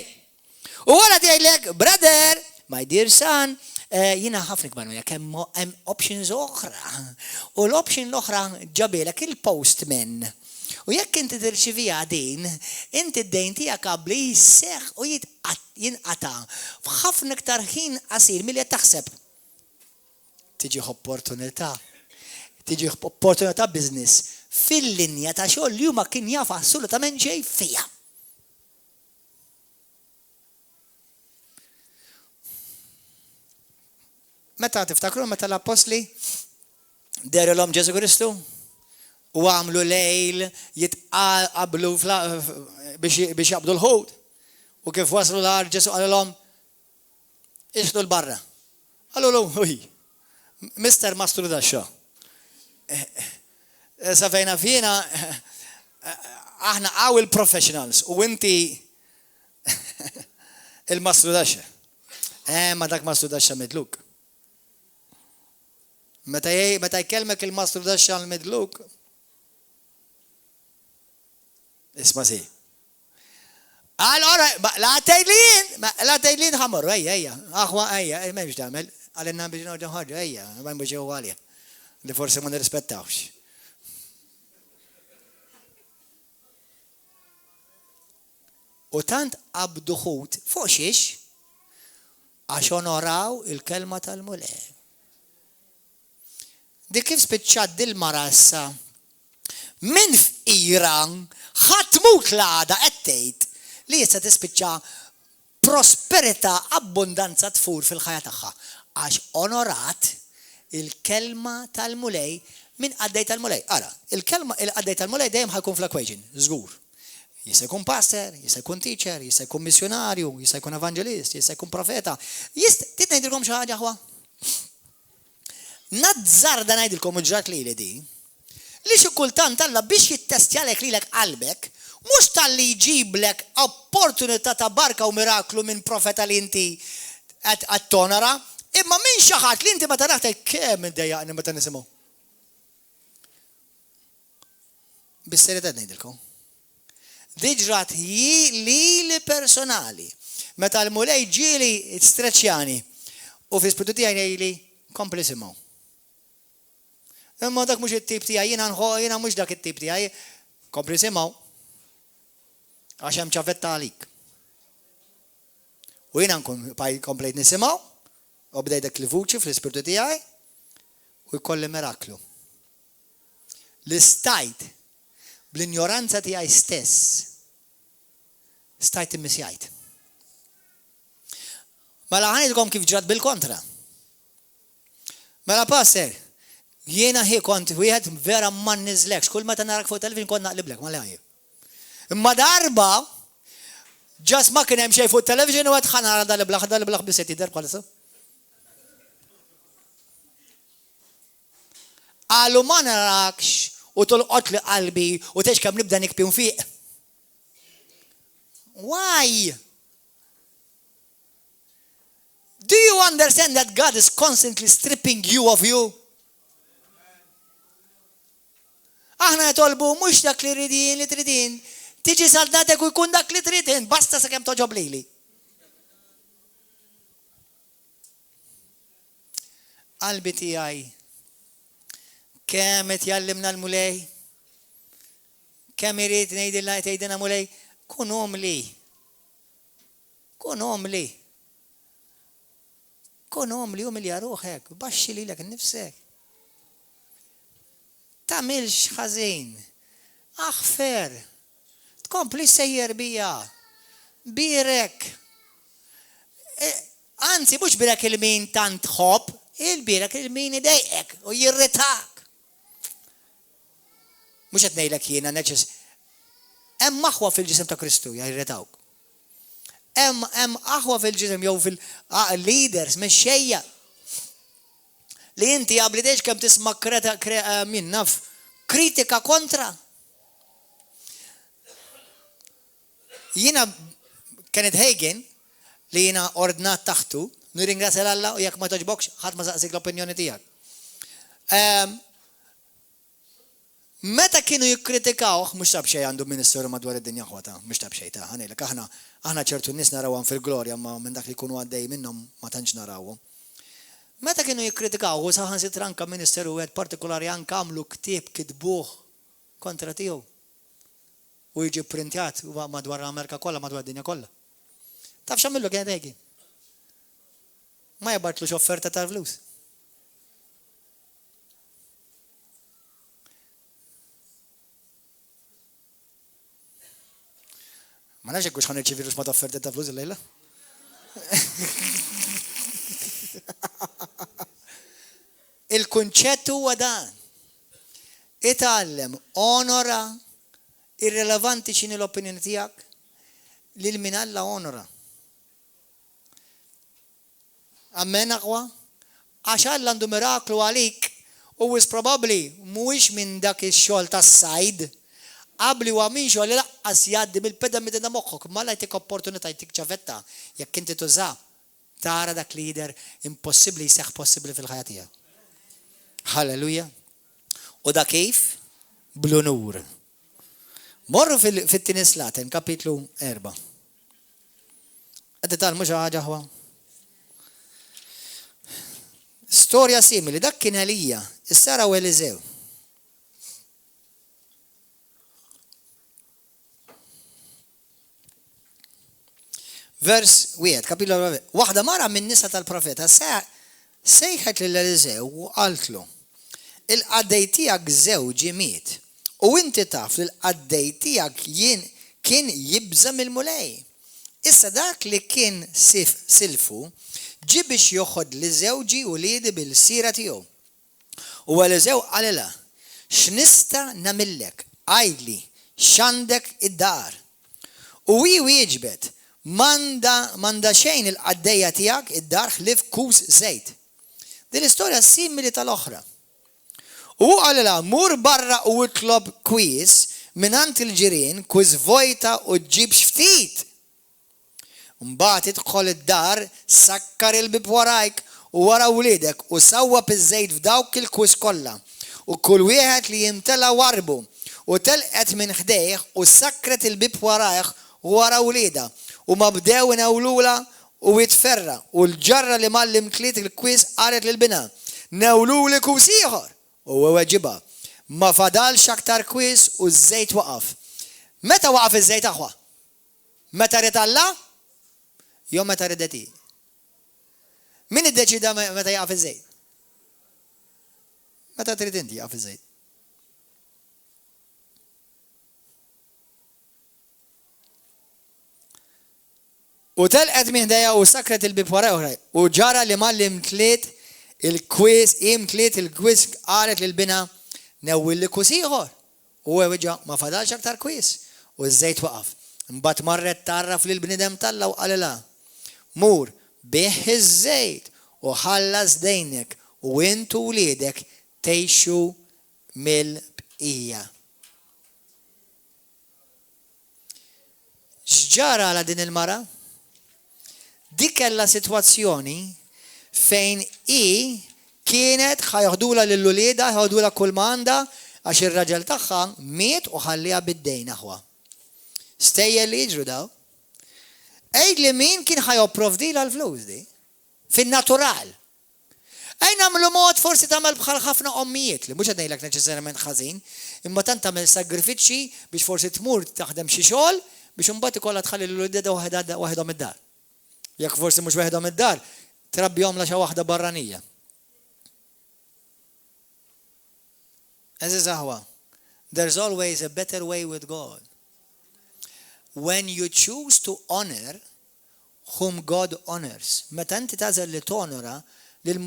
U wara tgħidlek, brother, my dear son, jiena ħafna kbar miegħek hemm options oħra. U l-option l-oħra ġabilek il-postman. U jekk inti tirċivija din, inti d-dejn tiegħek qabli jisseħħ u jinqata' f'ħafna iktar ħin qasir milli qed taħseb. Tiġi opportunità business fil-linja ta' xogħol li huma kien jaf assolutament xejn fiha. Meta tiftakru meta l-apostli derilhom Ġesu Kristu u għamlu lejl jitqablu biex jaqbdu l-ħut. U kif waslu l-għar Ġesu għalilhom ixtu l-barra. Għallu uj, Mr. Mastru Daxxa. Sa fejna fjena aħna għaw il-professionals u inti il-Mastru Daxxa. Ma dak Mastru Daxxa midluk. Meta jkellmek il-Mastru Daxxa l-midluk, isma' si. Allora, la tgħidlin ħamor, ejja, aħwa ejja, m'hemmx tagħmel, għalinna biex norġa' ħaġa, ejja, ma nbiex għalja. Li forsi ma nirrispettawx. U tant qabdu ħut fuq xiex għax onoraw il-kelma tal-mulej. Dik kif spiċċat dil-mara issa min f'ira ħadd tmut l-għada qed tgħid li issa tispiċċa prosperità abbondanza tfur fil-ħajja tagħha għax onorat il-kelma tal-mulej min qaddej tal-mulej. Ara, il-kelma il-qaddej tal-mulej dejjem ħajkun fl-equation, żgur. Jista' jkun pastor, jista' jkun teacher, jista' jkun missjonarju, jista' jkun evangelist, jista' jkun profeta. Trid ngħidilkom xi ħaġa ħwa. Nazzar da ngħidilkom ġrat li di. Li xi kultant Alla biex jittestjalek lilek qalbek, mhux talli jġiblek opportunità ta' barka u miraklu minn profeta li inti qed tonora, imma minn xi ħadd li inti meta naħtek kemm iddejjaqni meta nisimgħu. Bis-serjetà ngħidilkom. Diġrat li personali. Meta l-mulej ġieli streċjani u fi spiritu tiegħi ngħidli kompli simgħu. Imma dak mhux it-tip tiegħi, jiena mhux dak it-tip tiegħi, kompli simgħu. Għax hemm ċavetta għalik. U jiena nkun komplejt nisimgħu u bdejtek il-vuċi fl-ispiritu tiegħi u jkolli miraklu. L-istajt bl-ignoranza tiegħi stess stajt immisjajt. Mela ħanidkom kif ġrat bil-kontra. Mela passer, jiena kont wieħed vera ma niżlekx, kull meta narak fuq televizjon kont naqliblek ma lejja. Imma darba ġas ma kien hemm xejn fuq televizjon u qed ħanara dal-blaħ biset jidher bħalissa. Qalu ma narakx u tolqot li qalbi u tex kemm nibda nikpim fiq. Why? Do you understand that God is constantly stripping you of you? Aħna jtolbu mhux dak li tridin. Tiġi saldatek u jkun dak li tridin, basta sakemm toġob lili. Qalbi tiegħi kemm qed jallimna l-mulej, kemm irid ngħidilha tgħidilna mulej, kun omli. Kun omli. Kun omli umilja ruħek, baxxi lilek innifsek. Ta'milx ħażin. Aħfer. Tkompli sejjer bija. Birek. Anzi, mhux birek il-min tant tħobb, il-birek il-min idejqek u jirritak. Mhux qed ngħidlek jiena neċess. Hemm aħwa fil-ġisem ta' Kristu jirritawk. Hemm aħwa fil-ġisem jew fil-leaders mexxejja li inti għablidejx kemm tisma' min naf kritika kontra. Jiena Kenneth Hagin li jiena ordnat taħtu, nirringrazzja l-Alla u jekk ma toġbokx ħadd ma saqsik l-opinjoni tiegħek. Meta kienu jikkritikawh, mhux tab xejn għandu ministeru madwar id-dinja ħwata, mhux tab xejn ta' ħanejlek aħna ċertu nies narawhom fil-glorja ma minn dak li jkunu għaddej minnhom ma tantx narawhom. Meta kienu jikkritikawh u saħansitra anke ministeru wieħed partikolari anke għamlu ktieb kitbuh kontra tiegħu. U jiġi printjat madwar l-Amerika kollha, madwar id-dinja kollha. Taf x'għamillu kien hekk? Ma jibartlux offerta tal-flus. Ma nafx hekk ħan irċivi ma offerta ta' flus illejla. Il-kunċett huwa dan. Itgħallem, onora irrelevanti x'inhi l-opinjoni tiegħek lil min Alla onora. Amen aqwa? Għax Alla għandu miraklu għalik u is probabbli mhuwiex minn dak ix-xogħol tas-sajd. Qabli u għamin xogħol li laqqas jgħaddi mill-pedamita ta' moħħok, ma jtik opportunità jtik ċavetta jekk inti tuża tara dak lider impossibbli jseħħ possibbli fil-ħajja tiegħek. Halleluja. U da kif? Bl-unur. Morru fit-tieni Slaten, kapitlu 4. Qed tal mhux ħaġa ħwa. Storja simili, dak kien Elija, issa raw Eliżew. Vers 1, kapitlu 4. Waħda mara minn nisa tal-profeta sejħet lill-Eliżew u qaltlu: il-qaddej tiegħek żewġi miet u inti taf li l-qaddej tiegħek kien jibża mill-mulej. Issa dak li kien silfu ġi biex joħod li żewġi u liedi bil-sira tiegħu. U Eliżew qalilha: x'nista' nagħmillek? Għajdli x'għandek id-dar. U wieġbet: manda xejn il-qaddejja tiegħek id-dar ħlif kuż żejt. Din l-istorja simili tal-oħra. U qalilha: mur barra u itlob kwies minant il-ġirien kuż vojta u ġib ftit. Mbagħad idħol id-dar, sakkar il-bib warajk u wara wliedek u sawwab iż-żejt f'dawk il-kwies kollha. U kull wieħed li jimtela warbu u telqet minn ħdejh u sakkret il-bib warajh u wara wlieda. U ma bdew inawlula u jitferra. U l-ġarra li mallim tliet il-kwis qalet lil-bina. Nawluli kus ieħor. U weġiba. Ma fadalx aktar kwis u ż-żejt waqaf. Meta waqaf iż-żejt aħwa? Meta rid Alla? Jew meta ridet hi? Min iddeċida meta jaqaf iż-żejt? Meta trid inti jaqaf iż-żejt. U telqet minn dejja u sakret il-bib wara oħra. U ġara li mallim tliet il-kwis, tliet il-kwis qalet lil-bina newwilli kus ieħor. U weġa ma fadalx aktar kwis. U ż-żejt waqaf. Mbagħad marret tarraf lill-bniedem Alla u qalilha. Mur bih iż-żejt u ħallas dejnek u intu wliedek tgħixu mill-bqija. X'ġara għal din il-mara? Dik kellha sitwazzjoni fejn hi kienet ħajaħdula lill-ulieda, ħajaħdula kull ma għandha għax ir-raġel tagħha miet u ħalliha bid-dejn aħwa. Stejjel li jiġru daw. Ejd li min kien ħajopprovdila l-flus di? Fin-natural. Ej nagħmlu mod forsi tagħmel bħal ħafna ommijiet li mhux qed ngħidlek neċessarjament ħażin, imma tant tagħmel sagrifiċċji biex forsi tmur taħdem xi xogħol biex imbagħad ikollha tħalli l-ulieda waħedhom id-dar. Jekk forsi mhux waħedhom id-dar, trabbihom la xi waħda barranija. Eżiż aħwa, there's always a better way with God. When you choose to honor whom God honors. Meta inti tażel li tonora lil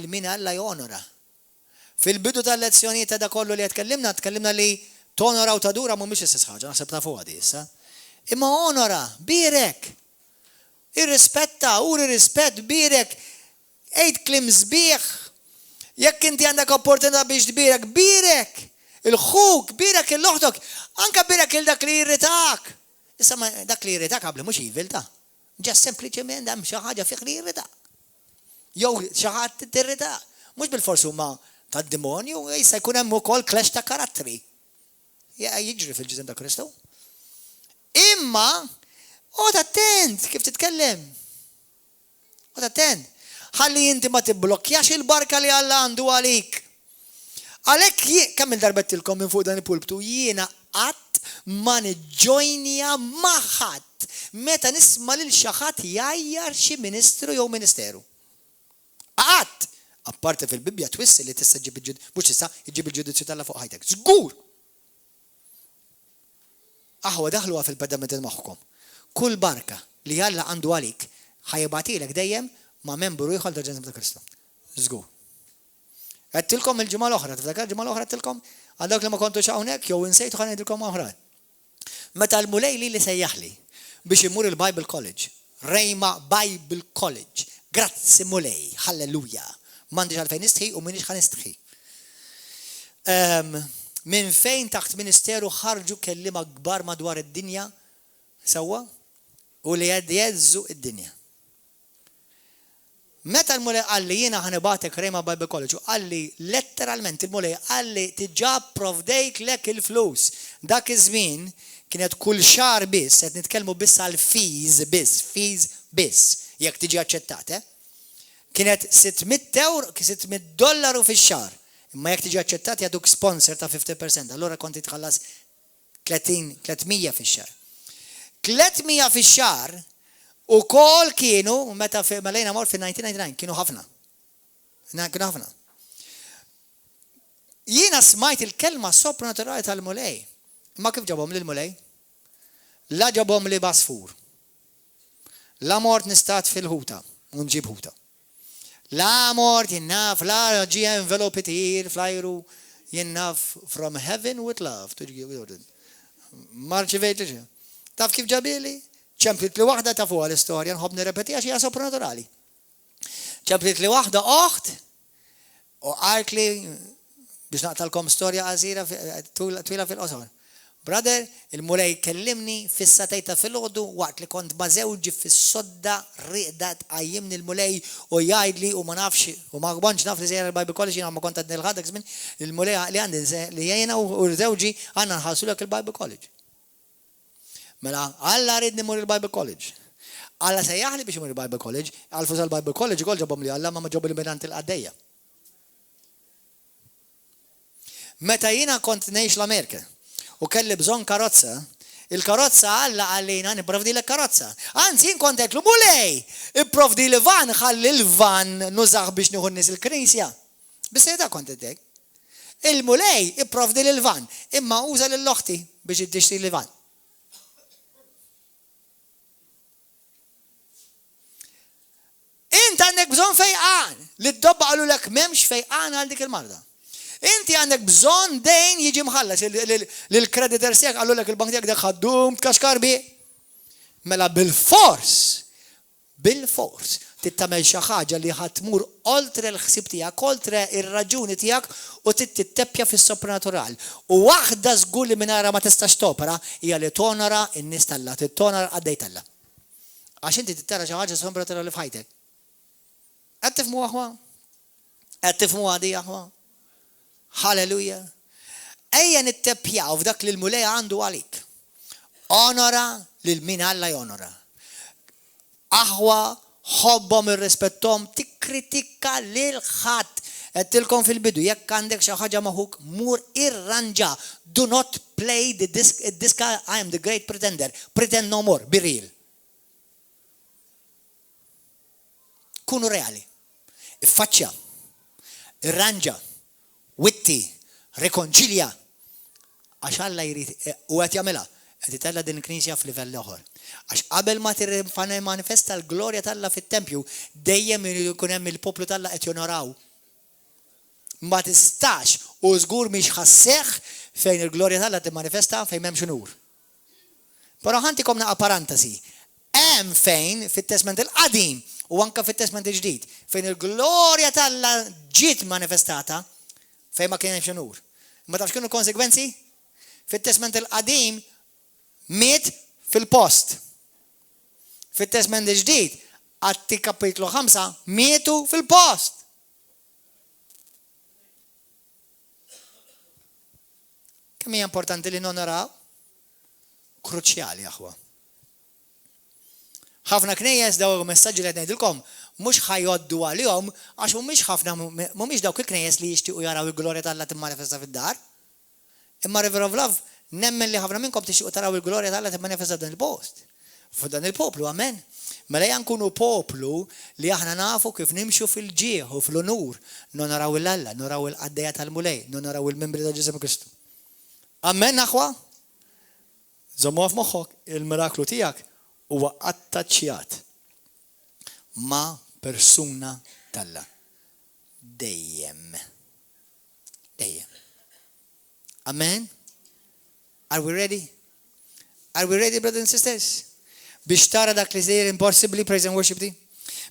min Alla jonora. Fil-bidu tal-lezzjonijiet ta' da kollu li tkellimna li tonora u tadura mhumiex istess ħaġa, naħseb ta' fuq għadi issa. Imma onora, birek. Irrispetta, uri rispett, birek. Ejd klim sbieħ. Jekk inti għandek opportunità biex tbirek, birek. Il-ħuk, birek il-loħtok. Anka birek il-dak li jirritak. Issa ma dak li jirritak għabli mhux jivilta. Ġas sempliċement hemm xi ħaġa fih li jirritak. Jew xi ħadd tirritak. Mhux bil-forsi huma tad-demonju, issa jkun hemm ukoll clash ta' karattri. Jiġri fil-ġisem ta' Kristu. Imma qod attent kif titkellem. Qod attent. Ħalli inti ma tibblokkjax il-barka li Alla għandu għalik. Għalhekk kemm il-darbettilkom minn fuq dan il-pulptu jiena qatt ma niġġojnja ma' ħadd meta nisma' lil xi ħadd jgħajjar xi ministru jew ministeru. Qatt apparti fil-Bibbja twissi li tista' ġib mhux tista' jġib il-ġudizzju tal-Alla fuq ħajtek. Żgur. Aħwa daħluha fil-pedament il-moħħkom. Kull barka li Alla għandu għalik ħajbatilek dejjem ma' membru ieħor tal-ġenżem ta' Kristu. Żgur. Għedtilkom il-ġimgħa l-oħra, tiftakar ġimgħa l-oħra għedtilkom għal dawk li ma kontux hawnhekk jew insejtu ħa ngħidilkom oħra. Meta l-mulej li sejjaħli biex imur il-Bible College, Rejma Bible College. Grazzi mulej, halleluja. M'għandix għalfejn nistħi u minix ħa nistħi. Minn fejn taħt ministeru ħarġu kelliema kbar madwar id-dinja sewwa u li jedżu id-dinja. Meta l-mulej għalli jiena ħanibatek Rejma Bible College u għalli letteralment il-mulej għalli tiġa provdejk lek il-flus. Dak iż-żmien kienet kull xar biss, qed nitkellmu biss għal fees biss, jekk tiġi aċċettat, kienet $600 fix-xar. Imma jekk tiġi aċċettat jagħtuk sponsor ta' 50%, allura kont titħallas 300 fix-xar. 300 fix-xar u kol kienu, meta malejna mor fil-1999, kienu ħafna. Jiena smajt il-kelma sopranaturali tal-mulej. Ma kif ġabhom li l-mulej? La ġabhom li basfur. La mort nistat fil-ħuta, unġib ħuta. La mort jinnaf, la ġi envelope tir, flajru, jinnaf from heaven with love. Marċivejt li taf kif ġabili? ċemplit li waħda ta' fuq l-istorja nħobb nirrepetiha xi hija sopranaturali. ċemplit li waħda oħt u qalt li biex naqtalkom storja qasira twila fil-qosor. Brother, il-mulej kellimni fis-satejta fil-ħodu waqt li kont ma' żewġi fis-sodda riqda tqajjimni l-mulej u jgħidli u ma nafx u ma gbanx naf li żejjer il-Bible College jiena ma kont qed nilħadek żmien il-mulej li għandi li jiena u żewġi għandna nħallsulek il-Bible College. Mela, Alla ridni mur il-Bible College. Alla sejjaħli biex imur il-Bible College, għalfu sal-Bible College kol ġabom li Alla ma ġobu li minant il-qaddeja. Meta jina kont nejx l-Amerika u kelli bżon karozza, il-karozza Alla għallina niprovdi l-karozza. Anzi, jien kontek l mulej, iprovdi l-van, ħalli l-van nużax biex nuħunnis il-knisja. Biseda kontetek. Il-mulej iprovdi l-van, imma uża l-loħti biex id-dixti l-van. Inti għandek bżon fejqan, li d-dobba għallu l-ek memx fejqan għal dik il-marda. Inti għandek bżon dejn jiġi mħallas, l-kreditor sijak għallu l-ek il-bank tijak dak tkaxkar bi. Mela bil-fors, tittamel xaħġa li ħatmur oltre l-ħsib tijak, oltre il-raġuni tijak u titteppja fis-sopranatural. U waħda żgur li minara ma tistax topera hija li tonora in-nies Alla, tittonora għaddej Alla. Għax inti tittara xaħġa sopranatural li f'ħajtek. Qed tifhmu aħwa? Qed tifhmu għadi aħwa? Halleluja. Ejja nitteppjaw f'dak li l-mulej għandu għalik. Onora lil min Alla jonora. Aħwa ħobbhom irrispettom, tikkritika lil ħadd. Qedtilkom fil-bidu jekk għandek xi ħaġa magħhuk mur irranġa. Do not play the disc I am the great pretender. Pretend no more, be real. Kunu reali. Iffaċċja. Irranġa. Witti. Rekonċilja. Għax Alla jrid u qed jagħmilha. Qed itella din il-knisja f'livell oħor. Għax qabel ma manifesta l-glorja Alla fit-tempju, dejjem ikun hemm il-poplu Alla qed jonoraw. Ma tistax u żgur mhix ħasseħ fejn il-glorja Alla timmanifesta fejn m'hemmx nur. Però ħantikom naqa' parantesi. Hemm fejn fit-Testament il-qadim u anke fit-Testament il-ġdid fejn il-glorja Alla ġiet manifestata fejn ma kienx nur. Ma tafx kienu konsekwenzi? Fit-Testament il-qadim miet fil-post. Fit-Testament il-ġdid Atti kapitlu 5 mietu fil-post. Kemm hija importanti li nonoraw? Kruċjali aħwa. Ħafna knejjes daw messaġġi li qed ngħidilkom mhux ħajoddu għalihom għax mhumiex dawk il-knejjes li jixtiequ jaraw il-glorja Alla timmanifesta fid-dar. Imma River of Love nemmen li ħafna minnkom tixtiequ taraw il-glorja Alla timmanifesta f'dan il-post. F'dan il-poplu, amen. Mela nkunu poplu li aħna nafu kif nimxu fil-ġieħ u fl-onur, naraw il-Alla, naraw il-qaddejja tal-mulej, naraw il-membri ta' Ġisem Kristu. Amen aħwa? Żommu f'moħħok il-miraklu tiegħek huwa attaċċjat ma' persuna Alla. Dejjem. Amen? Are we ready? Are we ready, brothers and sisters? Biex tara dak li jsir impossibbli, praise and worship di?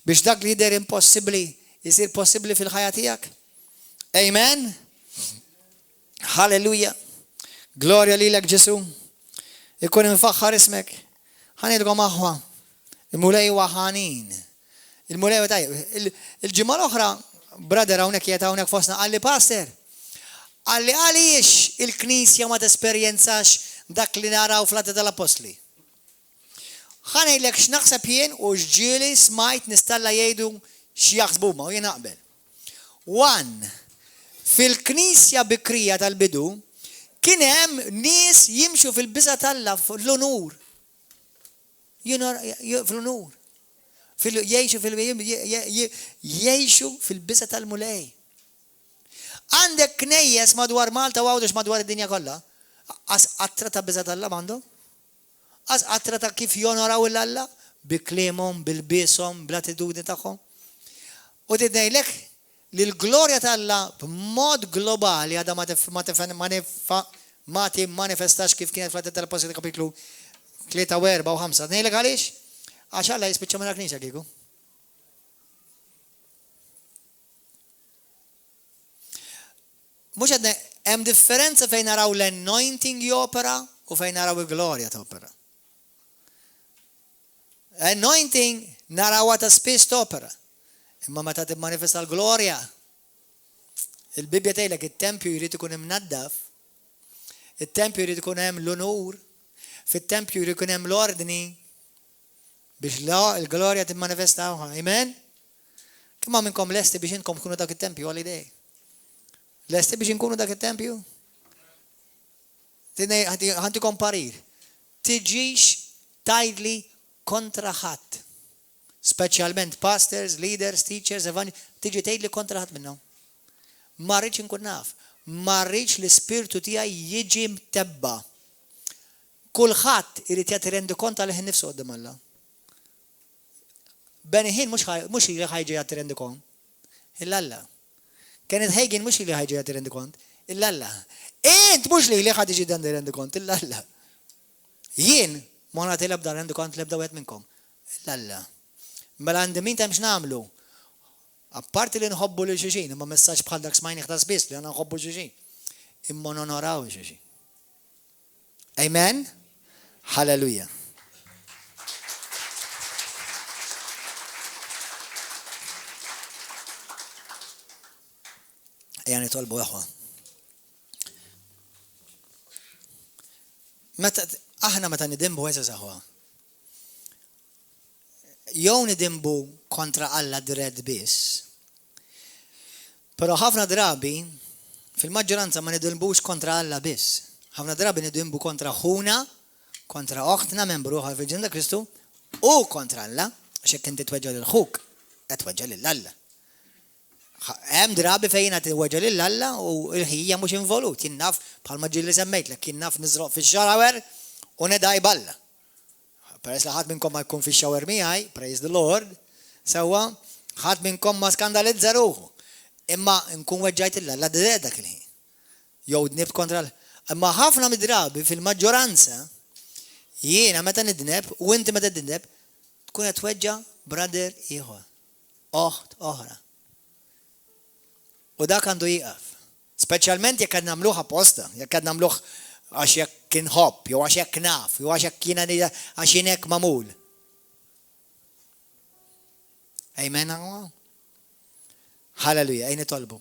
Biex dak li jidher impossibbli, jsir possibbli fil-ħajja tiegħek? Amen? Halleluja. Gloria lilek Ġesu. Ikun infaħħar ismek. Ħanidkom aħwa. Il-mulej huwa ħanin. Il-mulej huwa tajjeb. Il-ġimgħa l-oħra, brother hawnhekk qiegħed hawnhekk fostna qalli pastor. Qalli għaliex il-Knisja ma tesperjenzax dak li naraw fl-Atti tal-Apostli. Ħanejlek x'naħseb jien u x'ġieli smajt nistalla jgħidu x'jaħsbu ma u jien naqbel. 1. Fil-Knisja bikrija tal-bidu kien hemm nies jimxu fil-biża' Alla fl-onur. Fl-onur. Jgħixu fil-biża' tal-mulej. Għandek knejjes madwar Malta u għawdex madwar id-dinja kollha. As qattra ta' biża' Alla m'għandhom? As qattra ta' kif jonoraw l-Alla? Bikliemhom, bil-bieshom, bl-attitudni tagħhom. U tidnejlek li l-glorja Alla b'mod globali għadha ma timmanifestax kif kienet fl-Atti tal-Apostli kapitlu 3 u 4 u 5. Ngħidlek għaliex? Għax Alla jispiċċa minn knisja kieku. Mhux għedna hemm differenza fejn naraw l-anointing jopera u fejn naraw il-glorja topera. Anointing narawha ta' spiss topera. Imma meta timmanifesta l-glorja, il-Bibja tgħidlek it-tempju jrid ikun imnaddaf, it-tempju jrid ikun hemm l-onur, fit-tempju jrid ikun hemm l-ordni. biex la il-glorja timmanifestawha. Amen? Kemm minnkom lesti biex inkom tkunu dak it-tempju għal-idej? Lesti biex inkunu dak it-tempju? Ħanti komparir. Tiġix tajdli kontra ħadd. Speċjalment pastors, leaders, teachers, tiġi tgħidli kontra ħadd minnhom. Ma rridx inkun naf. Ma rridx l-ispirtu tiegħi jiġi mtebba. Kulħadd irid jagħti rendi kont għal nifsu qudiem Alla. Benny Hinn mhux li ħajġi jagħti rendi kont. Illa-Alla. Kenneth Hagin mhux li ħajġi jagħti rendi kont. Illa-Alla. Int mhux li ħadd iġi dan rendi kont. Illa-Alla. Jien ma nagħti l-ebda rendi kont l-ebda wieħed minnkom. Illa-Alla. Mela għandi min temx nagħmlu. Apparti li nħobbu lil xulxin, imma messaġġ bħal dak smajni ħdas biss li għandna nħobbu xulxin. Imma nonoraw xulxin. Amen? Halleluja. Ejja nitolbu aħwa. Aħna meta nidimbu eżaż aħwa. Jew nidimbu kontra Alla dred biss. Però ħafna drabi fil-maġġoranza ma nidimbux kontra Alla biss. Ħafna drabi nidimbu kontra ħuna, kontra oħtna membru fil-ġinda Kristu u kontra Alla, għax jekk inti tweġġa' lil ħuk, qed tweġġa' lil Alla. Hemm drabi fejn qed tweġġa' lil Alla u l-ħija mhux involut, jien naf bħalma ġieli semmejtlek, jien naf niżroq fix-xawer u nedaj Balla. Peress li ħadd minnkom ma jkun fix-xawer miegħi, praise the Lord, sewwa ħadd minnkom ma skandalizza ruħu. Imma nkun weġġajt Alla dak il-ħin. Jew dnibt kontra imma ħafna mid-drabi fil-maġġoranza jiena meta nidneb u inti meta tidneb tkun qed tweġġa' brother ieħor, oħt oħra. U dak għandu jieqaf. Speċjalment jekk qed nagħmluh apposta, jekk qed nagħmluh għax jekk inħobb, jew għax jekk naf, jew għax jekk jiena għax jien hekk magħmul. Amen. Halleluja, ejn nitolbu.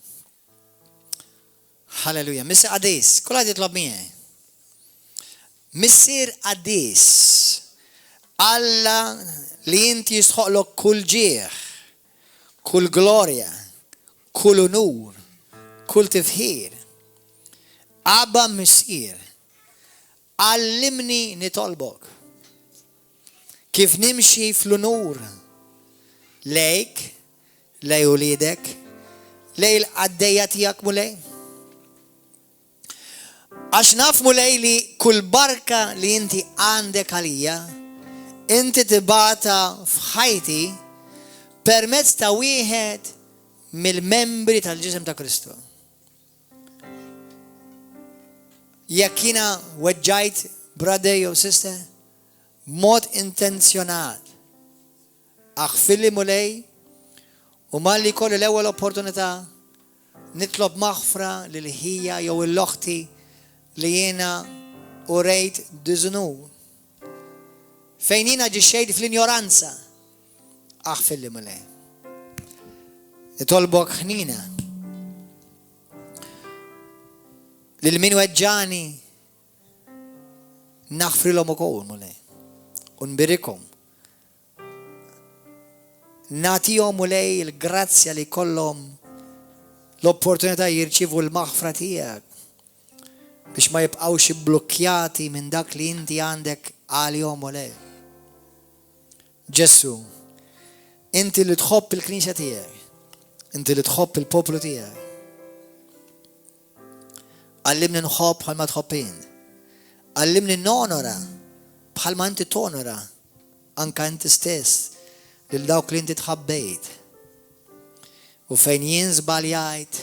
Halleluja. Mr. Adis, kulħadd jitlob miegħi. Mr. Adis, Alla li inti jisħoqlok kull ġieħ, kull glorja, kull unur, kull tifħir. Abba Missir, allimni nitolbok kif nimxi fl-unur lejk, lej ulidek, lej l-għaddejja tijak mulej. Għax naf mulej li kull barka li inti għandek għalija, inti tibata fħajti permezz ta' wieħed mill-membri tal-ġisem ta' Kristu. Jekk jiena weġġajt brother jew sister mod intenzjonat aħfilli mulej u malli kolli l-ewwel opportunità nitlob maħfra lil ħija jew l-oħti li jiena u rejt diżnu. Fejn jiena ġixxejt fl-injoranza aħfilli mulej. Nitolbok ħnina lil min weġġani naħfrilhom ukoll mulej u nbirikhom. Nagħtihom mulej il-grazzja li kollhom l-opportunità jirċievu l-maħfra tiegħek biex ma jibqgħux ibblukkjati minn dak li inti għandek għalihom mulej. Ġesu, inti li tħobb il-Knisja tiegħek, inti li tħobb il-poplu tiegħek. Għallimni nħobb bħalma tħobbin. Għallimni nonora bħalma inti tonora anka inti stess lil dawk li inti tħabbejt. U fejn jien żbaljajt,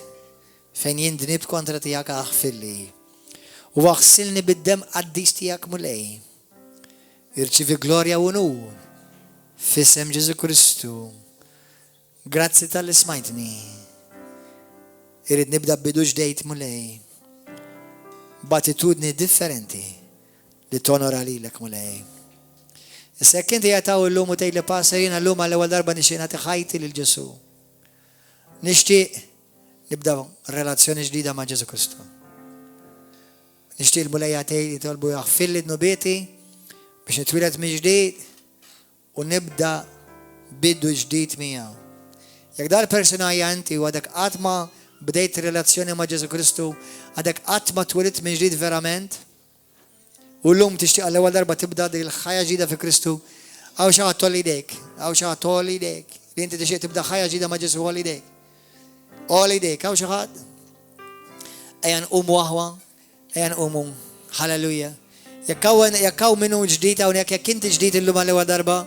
fejn jien dnibt kontra tiegħek aħfilli. U aħsilni bid-dem qaddis tiegħek mulej. Irċivi glorja u nur f'isem Ġesu Kristu. Grazzi tal-li smajtni. Irid nibda bidu ġdejt mulej. B'attitudni differenti li tonora lilek mulej. Issa jekk inti jagħtaw illum u tgħidli passa jiena llum għall-ewwel darba nixtieq nagħti ħajti lil Ġesu. Nixtieq nibda relazzjoni ġdida ma' Ġesu Kristu. Nixtieq il-mulej jagħtej jitolbu jaħfilli d-nubieti biex nitwieled minn ġdid u nibda biddu ġdid miegħu. Jekk dal-persuna hija inti u għadek qatt ma bdejt relazzjoni ma' Ġesu Kristu, għadek qatt ma twelidt minn ġdid verament, u llum tixtieq għall-ewwel darba tibda dik il-ħajja ġdida fi Kristu, għaw xi ħadd tolli jdejk, għaw xi ħadd tolli jdejk, li inti tixtieq tibda ħajja ġdida ma' Ġesu ħolli jdejk. Ħolli jdejk, għaw xi ħadd. Ejja nqumu waħwa, ejja nqumu, halleluja. Jekk hawn minnu ġdid hawnhekk, jekk inti ġdid illum għall-ewwel darba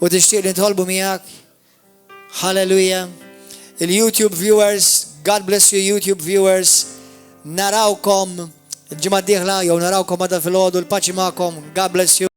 u tixtieq nitħolbu miegħek, halleluja. Il-YouTube viewers, God bless you YouTube viewers, narawkom il-ġimgħa d-dieħla jew narawkom għadha fil-ħodu, l-paċi magħkom, God bless you.